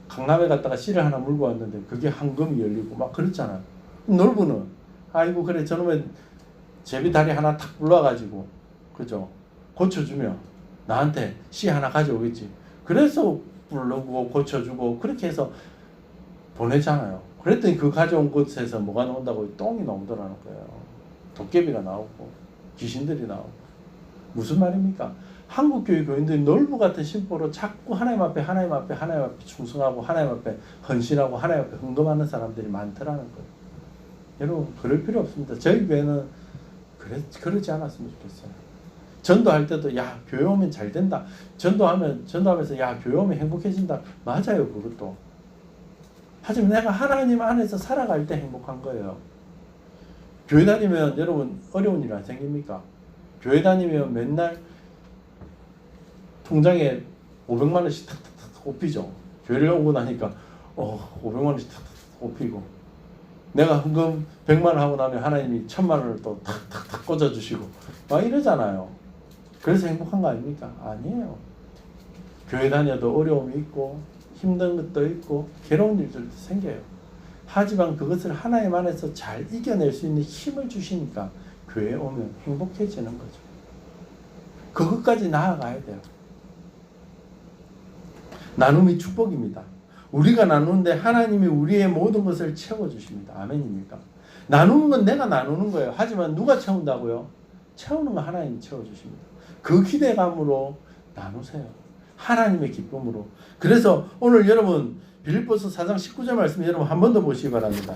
강남에 갔다가 씨를 하나 물고 왔는데 그게 황금이 열리고 막 그랬잖아요. 놀부는 아이고 그래 저놈의 제비 다리 하나 탁 불러가지고 그죠? 고쳐주면 나한테 씨 하나 가져오겠지. 그래서 부르고 고쳐주고 그렇게 해서 보내잖아요. 그랬더니 그 가져온 곳에서 뭐가 나온다고? 똥이 나오더라는 거예요. 도깨비가 나오고 귀신들이 나오고. 무슨 말입니까? 한국교회 교인들이 놀부 같은 심보로 자꾸 하나님 앞에 충성하고 하나님 앞에 헌신하고 하나님 앞에 헌금하는 사람들이 많더라는 거예요. 여러분 그럴 필요 없습니다. 저희 교회는 그러지 않았으면 좋겠어요. 전도할 때도 야 교회 오면 잘 된다. 전도하면서 야 교회 오면 행복해진다. 맞아요 그것도. 하지만 내가 하나님 안에서 살아갈 때 행복한 거예요. 교회 다니면 여러분 어려운 일 안 생깁니까? 교회 다니면 맨날 통장에 500만 원씩 탁탁탁 꼽히죠. 교회를 오고 나니까 500만 원씩 탁탁탁 꼽히고 내가 헌금 100만 원 하고 나면 하나님이 1000만 원을 또 탁탁탁 꽂아주시고 막 이러잖아요. 그래서 행복한 거 아닙니까? 아니에요. 교회 다녀도 어려움이 있고 힘든 것도 있고 괴로운 일들도 생겨요. 하지만 그것을 하나님 안에서 잘 이겨낼 수 있는 힘을 주시니까 교회에 오면 행복해지는 거죠. 그것까지 나아가야 돼요. 나눔이 축복입니다. 우리가 나누는데 하나님이 우리의 모든 것을 채워주십니다. 아멘입니까? 나누는 건 내가 나누는 거예요. 하지만 누가 채운다고요? 채우는 건 하나님이 채워주십니다. 그 기대감으로 나누세요. 하나님의 기쁨으로. 그래서 오늘 여러분 빌립보서 4장 19절 말씀 여러분 한 번 더 보시기 바랍니다.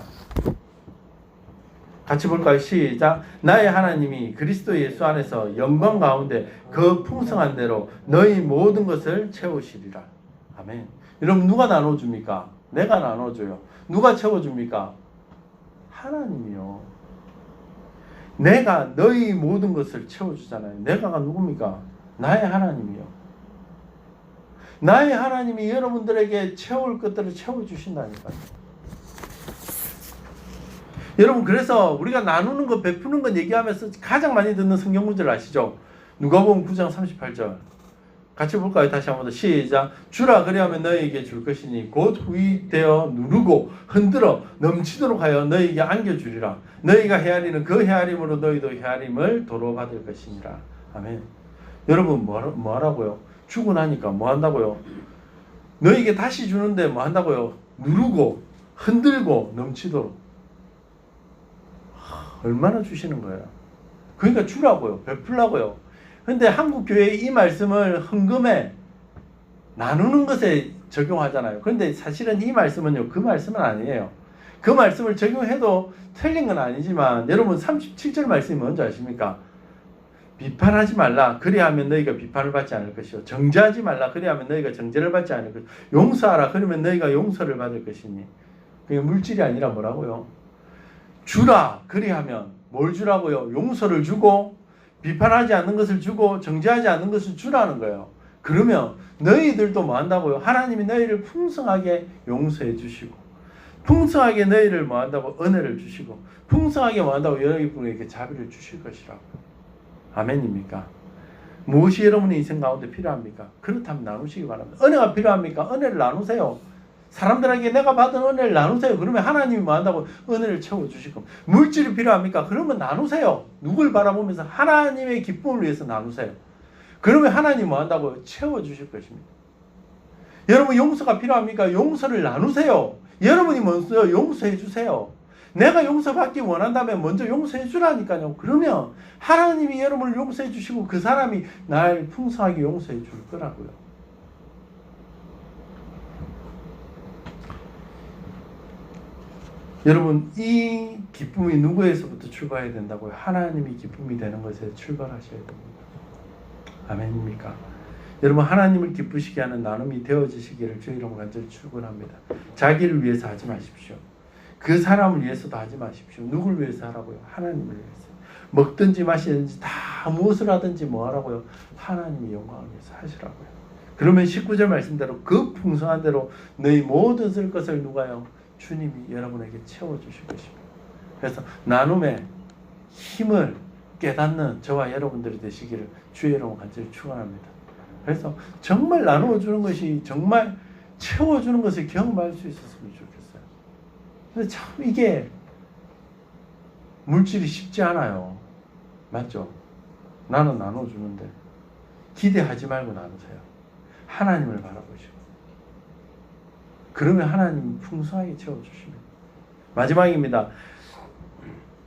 같이 볼까요? 시작. 나의 하나님이 그리스도 예수 안에서 영광 가운데 그 풍성한 대로 너희 모든 것을 채우시리라. 아멘. 여러분 누가 나눠줍니까? 내가 나눠줘요. 누가 채워줍니까? 하나님이요. 내가 너희 모든 것을 채워주잖아요. 내가가 누굽니까? 나의 하나님이요. 나의 하나님이 여러분들에게 채울 것들을 채워주신다니까요. 여러분 그래서 우리가 나누는 것, 베푸는 것 얘기하면서 가장 많이 듣는 성경 구절 아시죠? 누가복음 9장 38절 같이 볼까요? 다시 한번 더 시작. 주라 그리하면 너희에게 줄 것이니 곧 후이되어 누르고 흔들어 넘치도록 하여 너희에게 안겨주리라. 너희가 헤아리는 그 헤아림으로 너희도 헤아림을 도로 받을 것이니라. 아멘. 여러분 뭐 하라고요? 주고 나니까 뭐 한다고요? 너희에게 다시 주는데 뭐 한다고요? 누르고 흔들고 넘치도록. 얼마나 주시는 거예요? 그러니까 주라고요. 베풀라고요. 근데 한국 교회의 이 말씀을 헌금에 나누는 것에 적용하잖아요. 그런데 사실은 이 말씀은요, 그 말씀은 아니에요. 그 말씀을 적용해도 틀린 건 아니지만, 여러분 37절 말씀이 뭔지 아십니까? 비판하지 말라. 그리하면 너희가 비판을 받지 않을 것이요. 정죄하지 말라. 그리하면 너희가 정죄를 받지 않을 것이요. 용서하라. 그러면 너희가 용서를 받을 것이니. 그게 물질이 아니라 뭐라고요? 주라. 그리하면 뭘 주라고요? 용서를 주고, 비판하지 않는 것을 주고, 정죄하지 않는 것을 주라는 거예요. 그러면 너희들도 뭐 한다고요? 하나님이 너희를 풍성하게 용서해 주시고, 풍성하게 너희를 뭐 한다고? 은혜를 주시고, 풍성하게 뭐 한다고? 여러분에게 자비를 주실 것이라고. 아멘입니까? 무엇이 여러분의 인생 가운데 필요합니까? 그렇다면 나누시기 바랍니다. 은혜가 필요합니까? 은혜를 나누세요. 사람들에게 내가 받은 은혜를 나누세요. 그러면 하나님이 뭐 한다고? 은혜를 채워주실 겁니다. 물질이 필요합니까? 그러면 나누세요. 누굴 바라보면서 하나님의 기쁨을 위해서 나누세요. 그러면 하나님이 뭐 한다고? 채워주실 것입니다. 여러분 용서가 필요합니까? 용서를 나누세요. 여러분이 먼저 용서해 주세요. 내가 용서받기 원한다면 먼저 용서해 주라니까요. 그러면 하나님이 여러분을 용서해 주시고 그 사람이 날 풍성하게 용서해 줄 거라고요. 여러분 이 기쁨이 누구에서부터 출발해야 된다고요? 하나님이 기쁨이 되는 것에 출발하셔야 됩니다. 아멘입니까? 여러분 하나님을 기쁘시게 하는 나눔이 되어지시기를 주의 이름으로 간절히 축원합니다. 자기를 위해서 하지 마십시오. 그 사람을 위해서도 하지 마십시오. 누굴 위해서 하라고요? 하나님을 위해서. 먹든지 마시든지 다 무엇을 하든지 뭐 하라고요? 하나님의 영광을 위해서 하시라고요. 그러면 19절 말씀대로 그 풍성한 대로 너희 모든 쓸 것을 누가요? 주님이 여러분에게 채워주실 것입니다. 그래서 나눔의 힘을 깨닫는 저와 여러분들이 되시기를 주의 이름으로 간절히 축원합니다. 그래서 정말 나누어주는 것이 정말 채워주는 것을 경험할 수 있었으면 좋겠어요. 근데 참 이게 물질이 쉽지 않아요. 맞죠? 나는 나눠주는데 기대하지 말고 나누세요. 하나님을 바라보시고 그러면 하나님이 풍성하게 채워주십니다. 마지막입니다.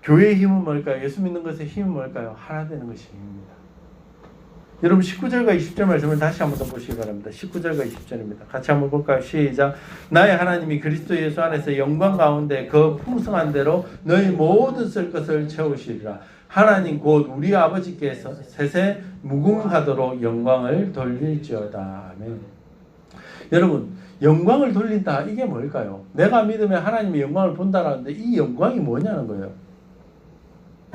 교회의 힘은 뭘까요? 예수 믿는 것의 힘은 뭘까요? 하나 되는 것이 힘입니다. 여러분 19절과 20절 말씀을 다시 한번 더 보시기 바랍니다. 19절과 20절입니다. 같이 한번 볼까요? 시작. 나의 하나님이 그리스도 예수 안에서 영광 가운데 그 풍성한 대로 너희 모든 쓸 것을 채우시리라. 하나님 곧 우리 아버지께서 세세 무궁하도록 영광을 돌릴지어다. 아멘. 여러분 영광을 돌린다 이게 뭘까요? 내가 믿으면 하나님의 영광을 본다라는데 이 영광이 뭐냐는 거예요.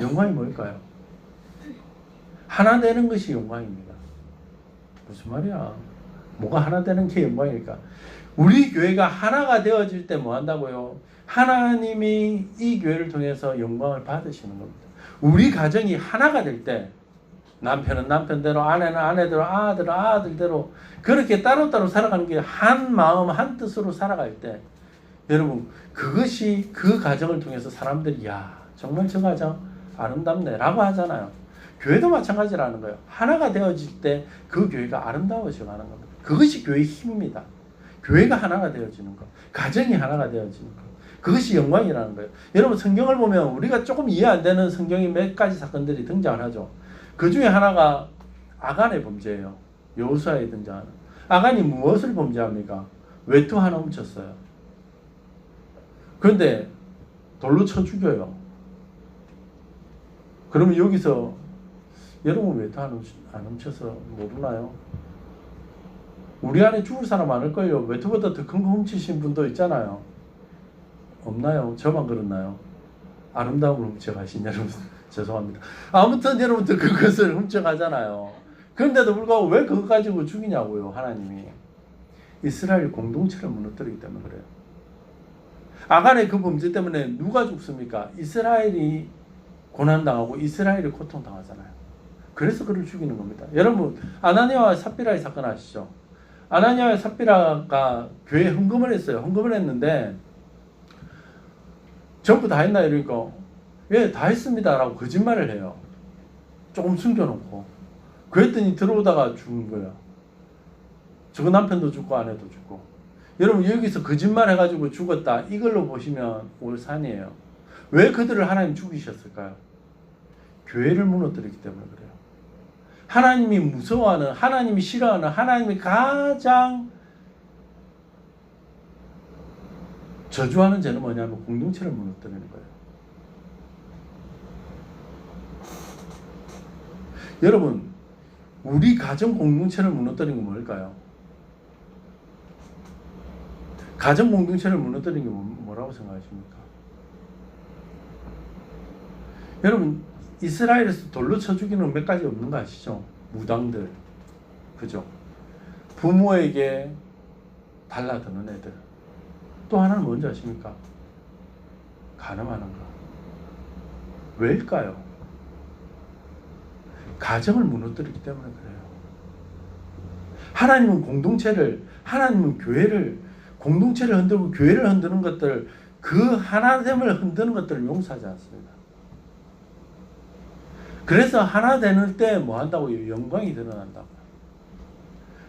영광이 뭘까요? 하나 되는 것이 영광입니다. 무슨 말이야? 뭐가 하나 되는 게 영광일까? 우리 교회가 하나가 되어질 때 뭐 한다고요? 하나님이 이 교회를 통해서 영광을 받으시는 겁니다. 우리 가정이 하나가 될 때 남편은 남편대로 아내는 아내대로 아들은 아들대로 그렇게 따로따로 살아가는 게 한 마음 한 뜻으로 살아갈 때 여러분 그것이 그 가정을 통해서 사람들이 야 정말 저 가정 아름답네 라고 하잖아요. 교회도 마찬가지라는 거예요. 하나가 되어질 때 그 교회가 아름다워져 가는 겁니다. 그것이 교회의 힘입니다. 교회가 하나가 되어지는 것, 가정이 하나가 되어지는 것, 그것이 영광이라는 거예요. 여러분 성경을 보면 우리가 조금 이해 안 되는 성경의 몇 가지 사건들이 등장을 하죠. 그 중에 하나가 아간의 범죄예요. 여호수아에 등장하는. 아간이 무엇을 범죄합니까? 외투 하나 훔쳤어요. 그런데 돌로 쳐 죽여요. 그러면 여기서 여러분 외투 안 훔쳐서 모르나요? 우리 안에 죽을 사람 많을걸요. 외투보다 더 큰 거 훔치신 분도 있잖아요. 없나요? 저만 그렇나요? 아름다움을 훔쳐가신 여러분 죄송합니다. 아무튼 여러분들 그것을 훔쳐가잖아요. 그런데도 불구하고 왜 그거 가지고 죽이냐고요. 하나님이 이스라엘 공동체를 무너뜨리기 때문에 그래요. 아간의 그 범죄 때문에 누가 죽습니까? 이스라엘이 고난당하고 이스라엘이 고통당하잖아요. 그래서 그를 죽이는 겁니다. 여러분 아나니아와 삽비라의 사건 아시죠? 아나니아와 삽비라가 교회에 헌금을 했어요. 헌금을 했는데 전부 다 했나 이러니까 예, 다 했습니다 라고 거짓말을 해요. 조금 숨겨놓고. 그랬더니 들어오다가 죽은 거예요. 저거 남편도 죽고 아내도 죽고. 여러분 여기서 거짓말 해가지고 죽었다 이걸로 보시면 올산이에요. 왜 그들을 하나님 죽이셨을까요? 교회를 무너뜨리기 때문에 그래요. 하나님이 무서워하는, 하나님이 싫어하는, 하나님이 가장 저주하는 죄는 뭐냐면 공동체를 무너뜨리는 거예요. 여러분 우리 가정 공동체를 무너뜨리는 게 뭘까요? 가정 공동체를 무너뜨리는 게 뭐라고 생각하십니까? 여러분 이스라엘에서 돌로 쳐 죽이는 몇 가지 없는 거 아시죠? 무당들, 그죠? 부모에게 달라드는 애들. 또 하나는 뭔지 아십니까? 간음하는 거. 왜일까요? 가정을 무너뜨리기 때문에 그래요. 하나님은 공동체를, 하나님은 교회를, 공동체를 흔들고 교회를 흔드는 것들, 그 하나됨을 흔드는 것들을 용서하지 않습니다. 그래서 하나 되는 때 뭐 한다고요? 영광이 드러난다고요.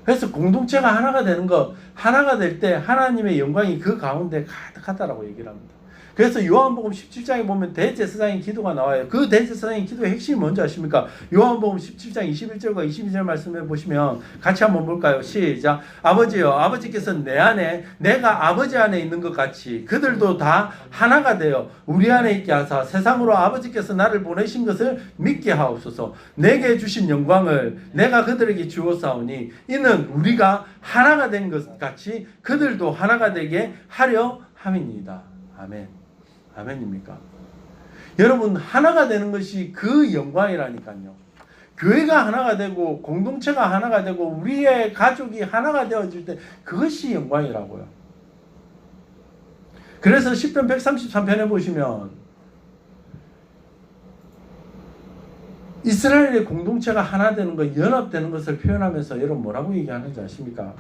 그래서 공동체가 하나가 되는 거, 하나가 될 때 하나님의 영광이 그 가운데 가득하다라고 얘기를 합니다. 그래서 요한복음 17장에 보면 대제사장의 기도가 나와요. 그 대제사장의 기도의 핵심이 뭔지 아십니까? 요한복음 17장 21절과 22절 말씀해 보시면 같이 한번 볼까요? 시작. 아버지요, 아버지께서 내 안에, 내가 아버지 안에 있는 것 같이 그들도 다 하나가 되어 우리 안에 있게 하사 세상으로 아버지께서 나를 보내신 것을 믿게 하옵소서. 내게 주신 영광을 내가 그들에게 주었사오니 이는 우리가 하나가 된 것 같이 그들도 하나가 되게 하려 함이니이다. 아멘. 아멘입니까? 여러분 하나가 되는 것이 그 영광이라니까요. 교회가 하나가 되고 공동체가 하나가 되고 우리의 가족이 하나가 되어질 때 그것이 영광이라고요. 그래서 시편 133편에 보시면 이스라엘의 공동체가 하나 되는 것, 연합되는 것을 표현하면서 여러분 뭐라고 얘기하는지 아십니까?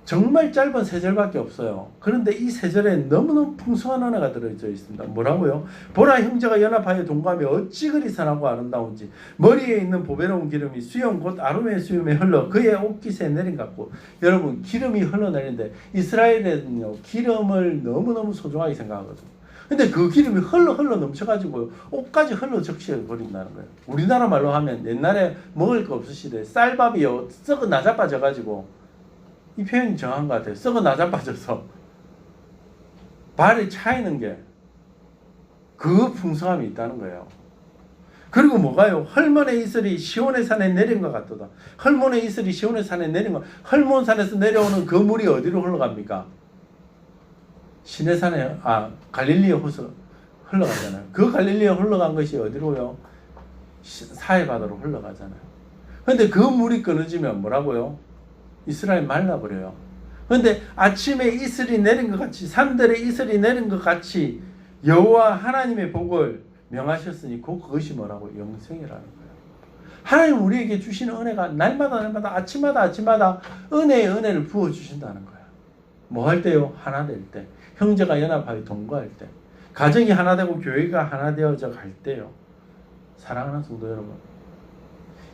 정말 짧은 세 절밖에 없어요. 그런데 이 세 절에 너무너무 풍성한 은혜가 들어져 있습니다. 뭐라고요? 보라 형제가 연합하여 동감하여 어찌 그리 선하고 아름다운지 머리에 있는 보배로운 기름이 수염 곧 아름의 수염에 흘러 그의 옷깃에 내린 같고. 여러분 기름이 흘러내리는데 이스라엘에는요 기름을 너무너무 소중하게 생각하거든요. 근데 그 기름이 흘러 넘쳐가지고 옷까지 흘러 적셔 버린다는 거예요. 우리나라 말로 하면 옛날에 먹을 거 없으시대 쌀밥이요 썩어 나자빠져가지고, 이 표현이 정한 것 같아요. 썩어 나자빠져서 발이 차이는 게 그 풍성함이 있다는 거예요. 그리고 뭐가요? 헐몬의 이슬이 시온의 산에 내린 것 같도다. 헐몬의 이슬이 시온의 산에 내린 것. 헐몬산에서 내려오는 그 물이 어디로 흘러갑니까? 시내산에 갈릴리에 호수 흘러가잖아요. 그 갈릴리에 흘러간 것이 어디로요? 사해바다로 흘러가잖아요. 그런데 그 물이 끊어지면 뭐라고요? 이스라엘 말라버려요. 그런데 아침에 이슬이 내린 것 같이, 산들에 이슬이 내린 것 같이 여호와 하나님의 복을 명하셨으니 그것이 뭐라고? 영생이라는 거예요. 하나님 우리에게 주시는 은혜가 날마다 아침마다 은혜의 은혜를 부어주신다는 거예요. 뭐 할 때요? 하나 될 때. 형제가 연합하여 동거할 때. 가정이 하나 되고 교회가 하나 되어져 갈 때요. 사랑하는 성도 여러분,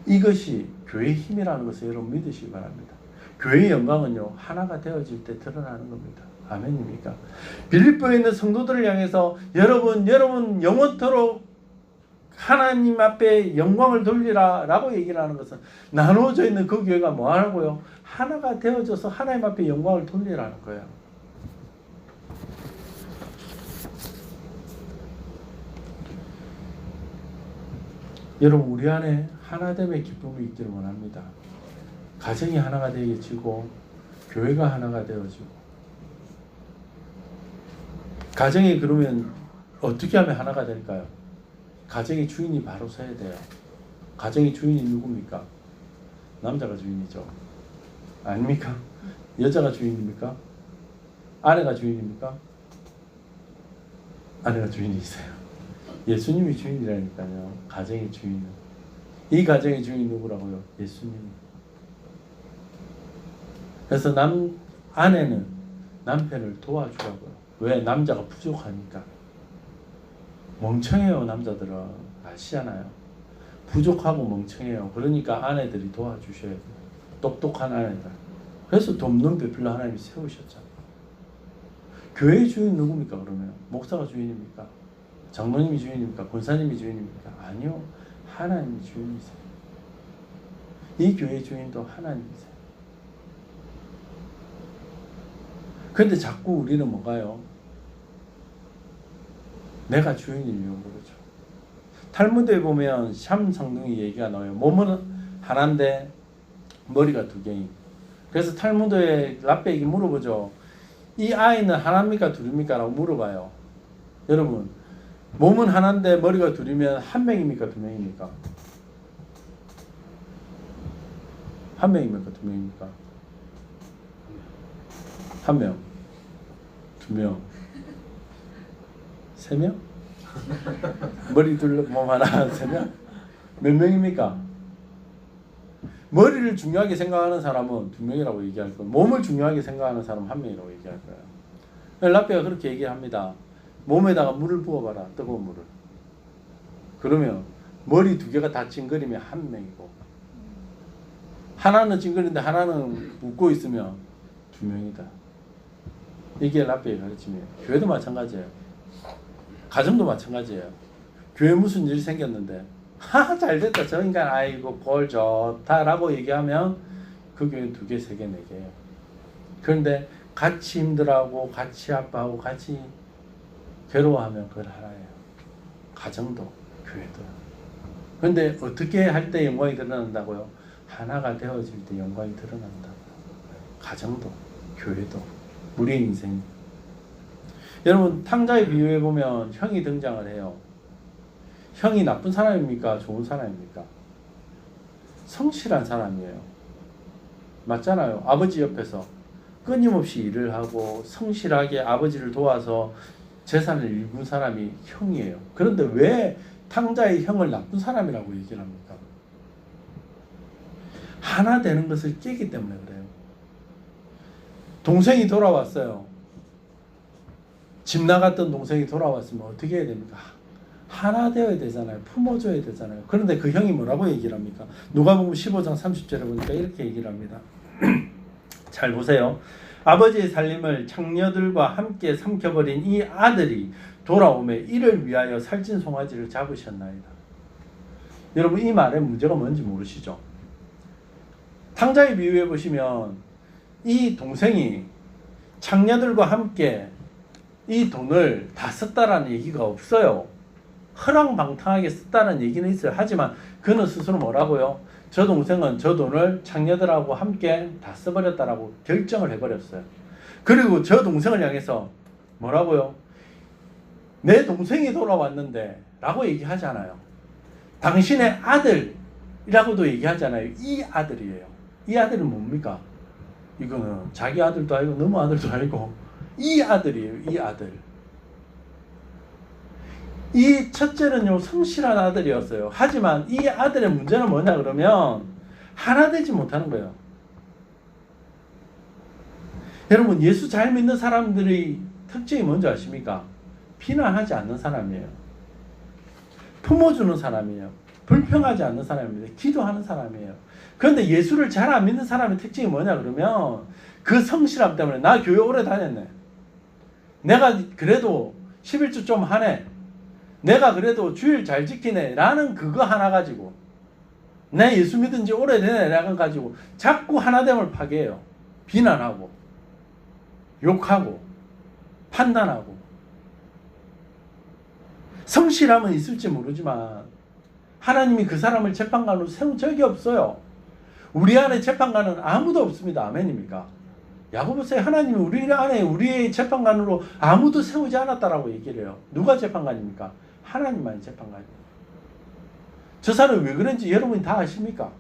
이것이 교회의 힘이라는 것을 여러분 믿으시기 바랍니다. 교회의 영광은요 하나가 되어질 때 드러나는 겁니다. 아멘입니까? 빌립보에 있는 성도들을 향해서 여러분 영원토록 하나님 앞에 영광을 돌리라 라고 얘기를 하는 것은 나누어져 있는 그 교회가 뭐 하라고요? 하나가 되어져서 하나님 앞에 영광을 돌리라는 거예요. 여러분 우리 안에 하나됨의 기쁨이 있기를 원합니다. 가정이 하나가 되어지고 교회가 하나가 되어지고. 가정이 그러면 어떻게 하면 하나가 될까요? 가정의 주인이 바로 서야 돼요. 가정의 주인이 누굽니까? 남자가 주인이죠. 아닙니까? 여자가 주인입니까? 아내가 주인입니까? 아내가 주인이 있어요. 예수님이 주인이라니까요. 가정의 주인은. 이 가정의 주인이 누구라고요? 예수님. 그래서 아내는 남편을 도와주라고요. 왜? 남자가 부족하니까. 멍청해요, 남자들은. 아시잖아요. 부족하고 멍청해요. 그러니까 아내들이 도와주셔야 돼요. 똑똑한 아내들. 그래서 돕는 베풀로 하나님이 세우셨잖아요. 교회의 주인 누굽니까 그러면? 목사가 주인입니까? 장로님이 주인입니까? 권사님이 주인입니까? 아니요. 하나님이 주인이세요. 이 교회의 주인도 하나님이세요. 그런데 자꾸 우리는 뭔가요? 내가 주인이려고 그러죠. 탈무드에 보면 샴상둥이 얘기가 나와요. 몸은 하나인데 머리가 두 개인. 그래서 탈무드에 랍백이 물어보죠. 이 아이는 하나입니까 둘입니까? 라고 물어봐요. 여러분, 몸은 하나인데 머리가 둘이면 한 명입니까 두 명입니까? 한 명입니까 두 명입니까? 한 명, 두 명, 세 명? 머리 둘, 몸 하나, 세 명? 몇 명입니까? 머리를 중요하게 생각하는 사람은 두 명이라고 얘기할 거예요. 몸을 중요하게 생각하는 사람은 한 명이라고 얘기할 거예요. 랍베가 그렇게 얘기합니다. 몸에다가 물을 부어봐라, 뜨거운 물을. 그러면 머리 두 개가 다 찡그리면 한 명이고, 하나는 찡그리는데 하나는 웃고 있으면 두 명이다. 이게 랍베의 가르침이에요. 교회도 마찬가지예요. 가정도 마찬가지예요. 교회 무슨 일이 생겼는데 잘됐다 저 인간 아이고 꼴 좋다라고 얘기하면 그 교회는 두 개, 세 개, 네 개예요. 그런데 같이 힘들어하고 같이 아파하고 같이 괴로워하면 그건 하나예요. 가정도 교회도. 그런데 어떻게 할 때 영광이 드러난다고요? 하나가 되어질 때 영광이 드러난다. 가정도 교회도 우리의 인생. 여러분 탕자의 비유에 보면 형이 등장을 해요. 형이 나쁜 사람입니까? 좋은 사람입니까? 성실한 사람이에요. 맞잖아요. 아버지 옆에서 끊임없이 일을 하고 성실하게 아버지를 도와서 재산을 일군 사람이 형이에요. 그런데 왜 탕자의 형을 나쁜 사람이라고 얘기를 합니까? 하나 되는 것을 깨기 때문에 그래요. 동생이 돌아왔어요. 집 나갔던 동생이 돌아왔으면 어떻게 해야 됩니까? 하나 되어야 되잖아요. 품어줘야 되잖아요. 그런데 그 형이 뭐라고 얘기를 합니까? 누가복음 15장 30절에 보니까 이렇게 얘기를 합니다. 잘 보세요. 아버지의 살림을 창녀들과 함께 삼켜버린 이 아들이 돌아오매 이를 위하여 살찐 송아지를 잡으셨나이다. 여러분 이 말의 문제가 뭔지 모르시죠? 탕자의 비유에 보시면 이 동생이 창녀들과 함께 이 돈을 다 썼다라는 얘기가 없어요. 허랑방탕하게 썼다는 얘기는 있어요. 하지만 그는 스스로 뭐라고요? 저 동생은 저 돈을 창녀들하고 함께 다 써버렸다라고 결정을 해버렸어요. 그리고 저 동생을 향해서 뭐라고요? 내 동생이 돌아왔는데 라고 얘기하잖아요. 당신의 아들이라고도 얘기하잖아요. 이 아들이에요. 이 아들은 뭡니까? 이거는 자기 아들도 아니고 너무 아들도 아니고 이 아들이에요. 이 아들. 이 첫째는요 성실한 아들이었어요. 하지만 이 아들의 문제는 뭐냐 그러면 하나 되지 못하는 거예요. 여러분 예수 잘 믿는 사람들의 특징이 뭔지 아십니까? 비난하지 않는 사람이에요. 품어주는 사람이에요. 불평하지 않는 사람입니다. 기도하는 사람이에요. 그런데 예수를 잘 안 믿는 사람의 특징이 뭐냐 그러면 그 성실함 때문에 나 교회 오래 다녔네. 내가 그래도 11주 좀 하네. 내가 그래도 주일 잘 지키네 라는 그거 하나 가지고 내 예수 믿은 지 오래되네 라는 가지고 자꾸 하나됨을 파괴해요. 비난하고 욕하고 판단하고. 성실함은 있을지 모르지만 하나님이 그 사람을 재판관으로 세운 적이 없어요. 우리 안에 재판관은 아무도 없습니다. 아멘입니까? 야고보서에 하나님이 우리 안에 우리의 재판관으로 아무도 세우지 않았다라고 얘기를 해요. 누가 재판관입니까? 하나님만이 재판관이에요. 저 사람이 왜 그런지 여러분이 다 아십니까?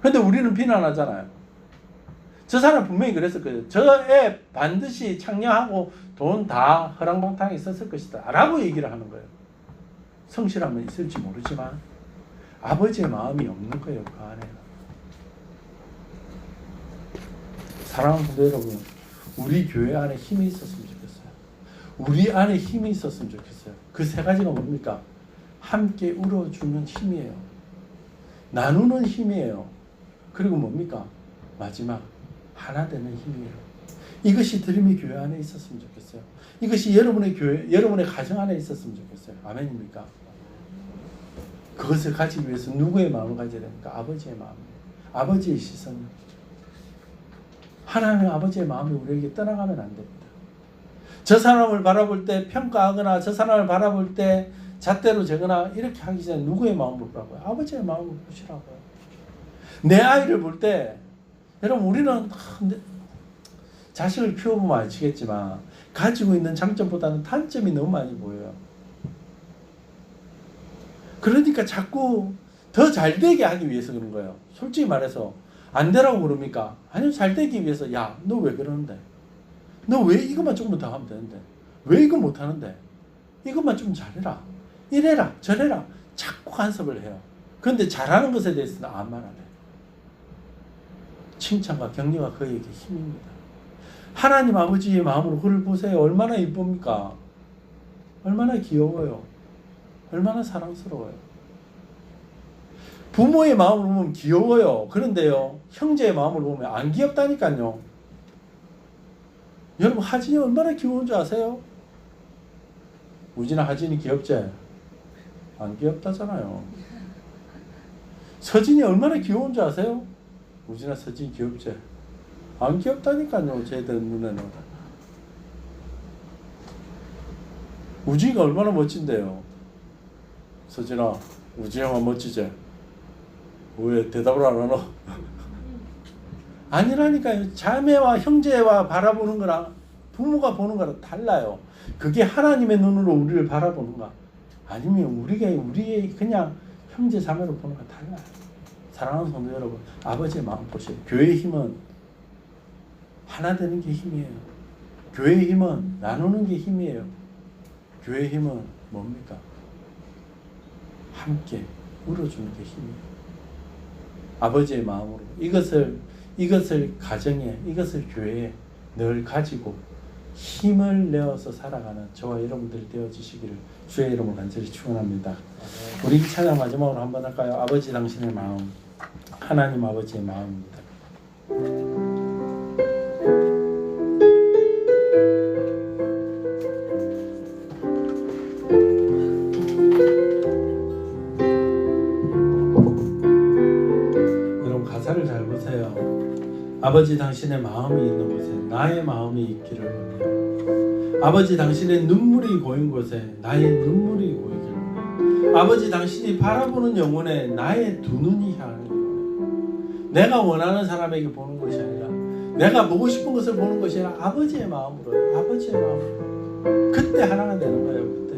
근데 우리는 비난하잖아요. 저 사람 분명히 그랬을 거예요. 저 애 반드시 창녀하고 돈 다 허랑방탕하게 썼을 것이다 라고 얘기를 하는 거예요. 성실함은 있을지 모르지만 아버지의 마음이 없는 거예요. 그 안에. 사랑하는 분들 여러분, 우리 교회 안에 힘이 있었으면 좋겠어요. 우리 안에 힘이 있었으면 좋겠어요. 그 세 가지가 뭡니까? 함께 울어주는 힘이에요. 나누는 힘이에요. 그리고 뭡니까? 마지막 하나 되는 힘이에요. 이것이 드림의 교회 안에 있었으면 좋겠어요. 이것이 여러분의 교회, 여러분의 가정 안에 있었으면 좋겠어요. 아멘입니까? 그것을 가지기 위해서 누구의 마음을 가져야 됩니까? 아버지의 마음. 아버지의 시선. 하나님의 아버지의 마음이 우리에게 떠나가면 안 됩니다. 저 사람을 바라볼 때 평가하거나 저 사람을 바라볼 때 잣대로 재거나 이렇게 하기 전에 누구의 마음을 보라고요? 아버지의 마음을 보시라고요. 내 아이를 볼 때 여러분 우리는 자식을 키워보면 아시겠지만 가지고 있는 장점보다는 단점이 너무 많이 보여요. 그러니까 자꾸 더 잘되게 하기 위해서 그런 거예요. 솔직히 말해서 안 되라고 그럽니까? 아니요, 잘되기 위해서. 야, 너 왜 그러는데? 너 왜 이것만 조금 더 하면 되는데? 왜 이거 못하는데? 이것만 좀 잘해라. 이래라 저래라 자꾸 간섭을 해요. 그런데 잘하는 것에 대해서는 아무 말 안 해요. 칭찬과 격려가 그에게 힘입니다. 하나님 아버지의 마음으로 그를 보세요. 얼마나 이쁩니까? 얼마나 귀여워요. 얼마나 사랑스러워요. 부모의 마음을 보면 귀여워요. 그런데요, 형제의 마음을 보면 안 귀엽다니까요. 여러분, 하진이 얼마나 귀여운 줄 아세요? 우진아, 하진이 귀엽지? 안 귀엽다잖아요. 서진이 얼마나 귀여운 줄 아세요? 우진아, 서진이 귀엽지? 안 귀엽다니까요. 쟤들 눈에는. 우진이가 얼마나 멋진데요. 서진아, 우진이가 멋지지? 왜 대답을 안 하노? 아니라니까요. 자매와 형제와 바라보는 거랑 부모가 보는 거랑 달라요. 그게 하나님의 눈으로 우리를 바라보는가, 아니면 우리의 그냥 형제 자매로 보는 거 달라요. 사랑하는 성도 여러분, 아버지의 마음 보세요. 교회의 힘은 하나 되는 게 힘이에요. 교회의 힘은 나누는 게 힘이에요. 교회의 힘은 뭡니까? 함께 울어주는 게 힘이에요. 아버지의 마음으로 이것을 가정에, 이것을 교회에 늘 가지고 힘을 내어서 살아가는 저와 여러분들이 되어주시기를 주의 이름으로 간절히 축원합니다. 우리 이 찬양 마지막으로 한번 할까요? 아버지 당신의 마음, 하나님 아버지의 마음입니다. 가사를 잘 보세요. 아버지 당신의 마음이 있는 곳에 나의 마음이 있기를 원해요. 아버지 당신의 눈물이 고인 곳에 나의 눈물이 고이기를 원해요. 아버지 당신이 바라보는 영혼에 나의 두 눈이 향하기를 원해요. 내가 원하는 사람에게 보는 것이 아니라 내가 보고 싶은 것을 보는 것이 아니라 아버지의 마음으로, 아버지의 마음으로. 그때 하나가 되는 거예요. 그때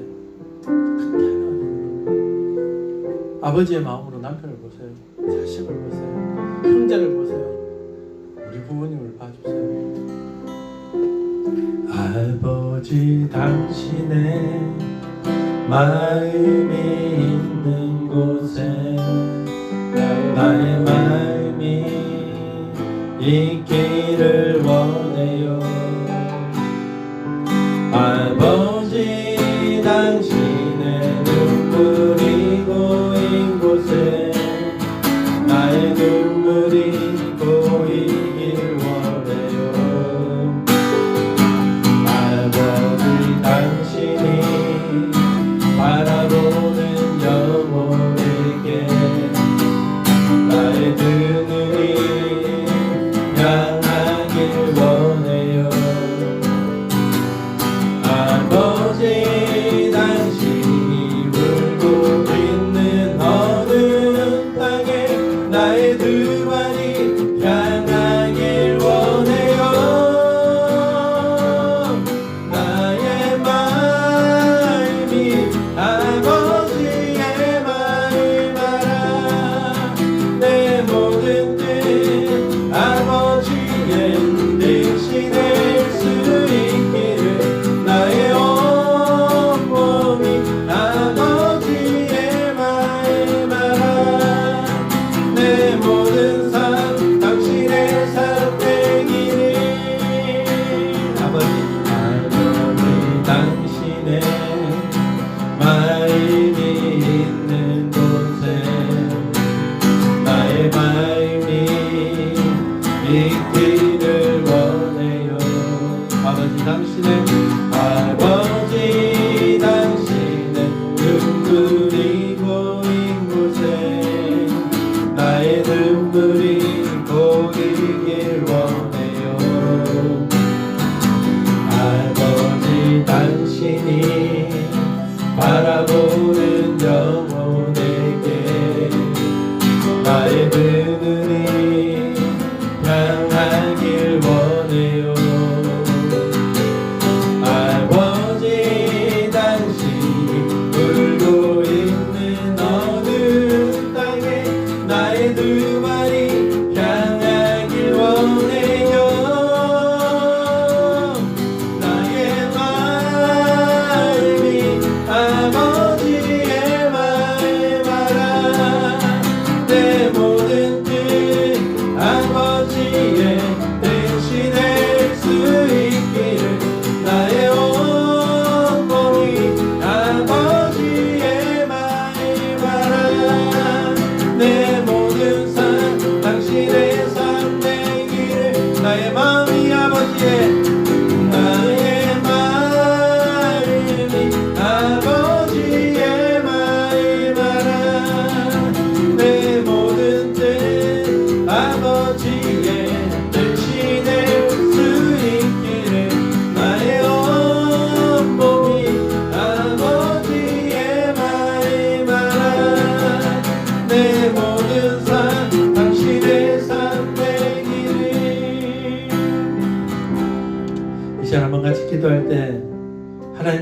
하나가 되는 거예요. 아버지의 마음으로 남편을 보세요. 자식을 보세요. 형제를 보세요. 우리 부모님을 봐주세요. 아버지 당신의 마음이 있는 곳에 나의 마음이 있기를 원해요. 아버지 당신의 눈물이 고인 곳에 나의 눈물이 보이길 원해요. 아버지 당신이 바라보는 영혼에게 나의 두 눈이 향하길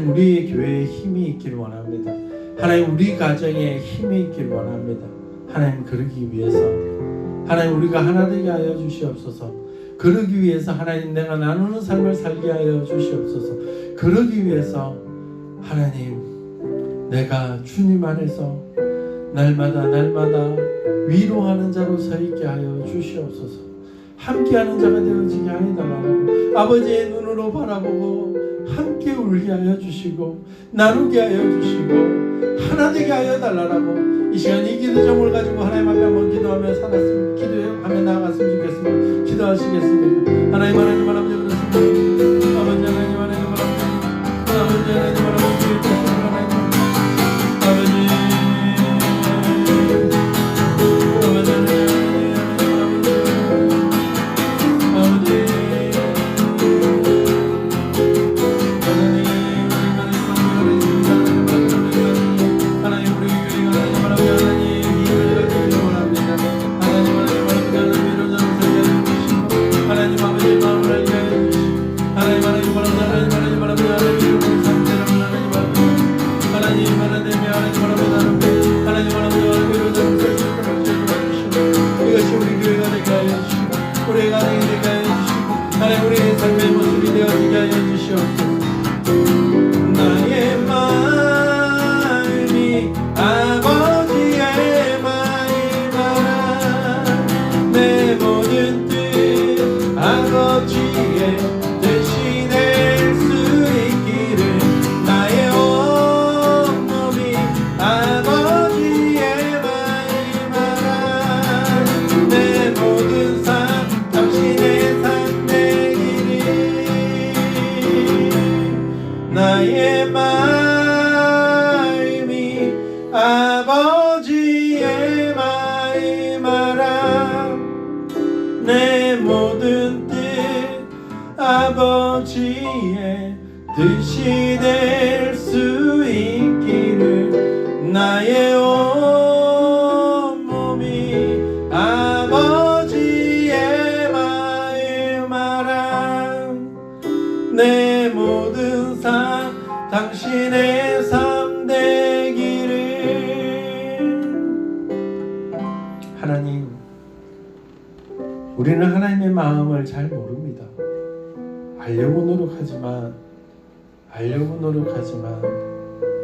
하나님 우리 교회에 힘이 있기를 원합니다. 하나님 우리 가정에 힘이 있기를 원합니다. 하나님 그러기 위해서 하나님 우리가 하나 되게 하여 주시옵소서. 그러기 위해서 하나님 내가 나누는 삶을 살게 하여 주시옵소서. 그러기 위해서 하나님 내가 주님 안에서 날마다 위로하는 자로 서 있게 하여 주시옵소서. 함께하는 자가 되어지게 하여 달라고 아버지의 눈으로 바라보고 함께 울게 하여 주시고 나누게 하여 주시고 하나 되게 하여 달라고 이 시간 이 기도 제목을 가지고 하나님 앞에 한번 기도하며 살았으면 기도하며 나아갔으면 좋겠습니다. 기도하시겠습니다. 하나님 아버지 그렇습니다. 아버지 하나님 아버지 내 모든 뜻 아버지의 뜻이 될 수 있기를 나의 온 몸이 아버지의 마음 알아 내 모든 삶 당신의 삶 되기를. 하나님 우리는 하나님의 마음을 잘 모릅니다.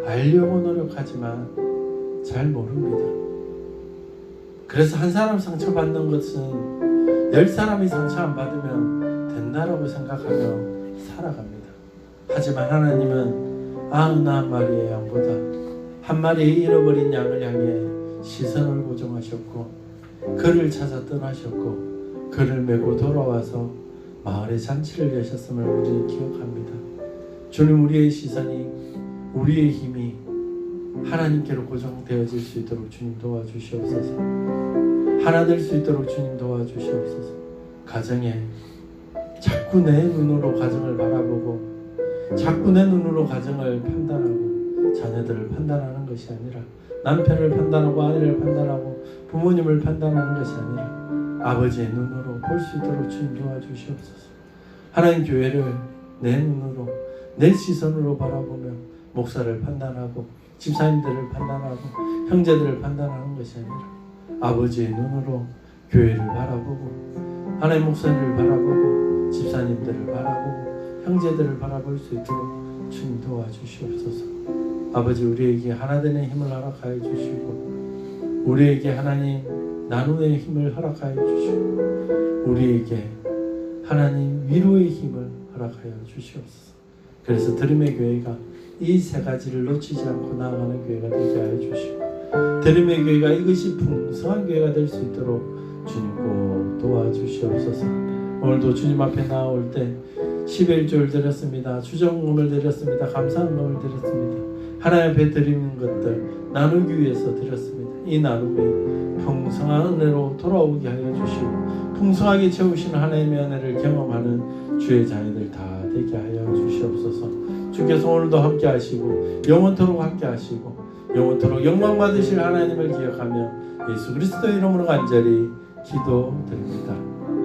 알려고 노력하지만 잘 모릅니다. 그래서 한 사람 상처받는 것은 10사람이 상처 안 받으면 된다라고 생각하며 살아갑니다. 하지만 하나님은 99마리의 양보다 한 마리의 잃어버린 양을 향해 시선을 고정하셨고 그를 찾아 떠나셨고 그를 메고 돌아와서 마을에 잔치를 여셨음을 우리는 기억합니다. 주님 우리의 시선이 우리의 힘이 하나님께로 고정되어질 수 있도록 주님 도와주시옵소서. 하나 될 수 있도록 주님 도와주시옵소서. 가정에 자꾸 내 눈으로 가정을 바라보고 자꾸 내 눈으로 가정을 판단하고 자녀들을 판단하는 것이 아니라 남편을 판단하고 아내를 판단하고 부모님을 판단하는 것이 아니라 아버지의 눈으로 볼 수 있도록 주님 도와주시옵소서. 하나님 교회를 내 눈으로 내 시선으로 바라보며 목사를 판단하고 집사님들을 판단하고 형제들을 판단하는 것이 아니라 아버지의 눈으로 교회를 바라보고 하나님 목사님을 바라보고 집사님들을 바라보고 형제들을 바라볼 수 있도록 주님 도와주시옵소서. 아버지 우리에게 하나 되는 힘을 허락하여 주시고 우리에게 하나님 나눔의 힘을 허락하여 주시고 우리에게 하나님 위로의 힘을 허락하여 주시옵소서. 그래서 드림의 교회가 이 세 가지를 놓치지 않고 나아가는 교회가 되게 하여 주시고 드림의 교회가 이것이 풍성한 교회가 될 수 있도록 주님 꼭 도와주시옵소서. 오늘도 주님 앞에 나올 때 11조를 드렸습니다. 주정금을 드렸습니다. 감사금을 드렸습니다. 하나님 앞에 드리는 것들 나누기 위해서 드렸습니다. 이 나눔이 풍성한 은혜로 돌아오게 하여 주시고 풍성하게 채우시는 하나님의 은혜를 경험하는 주의 자녀들 다 되게 하여 주시옵소서. 주께서 오늘도 함께 하시고 영원토록 함께 하시고 영원토록 영광 받으실 하나님을 기억하며 예수 그리스도의 이름으로 간절히 기도드립니다.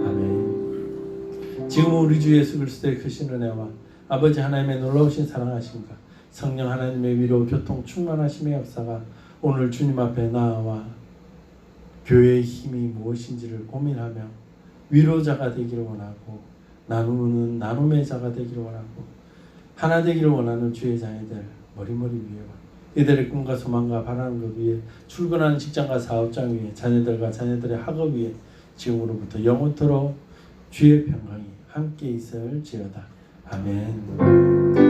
아멘. 지금 우리 주 예수 그리스도의 크신 은혜와 아버지 하나님의 놀라우신 사랑하심과 성령 하나님의 위로 교통 충만하심의 역사가 오늘 주님 앞에 나와 교회의 힘이 무엇인지를 고민하며 위로자가 되기를 원하고 나누는 나눔의 자가 되기를 원하고 하나 되기를 원하는 주의 자녀들 머리머리 위에 이들의 꿈과 소망과 바라는 것 위에 출근하는 직장과 사업장 위에 자녀들과 자녀들의 학업 위에 지금으로부터 영원토록 주의 평강이 함께 있을지어다. 아멘.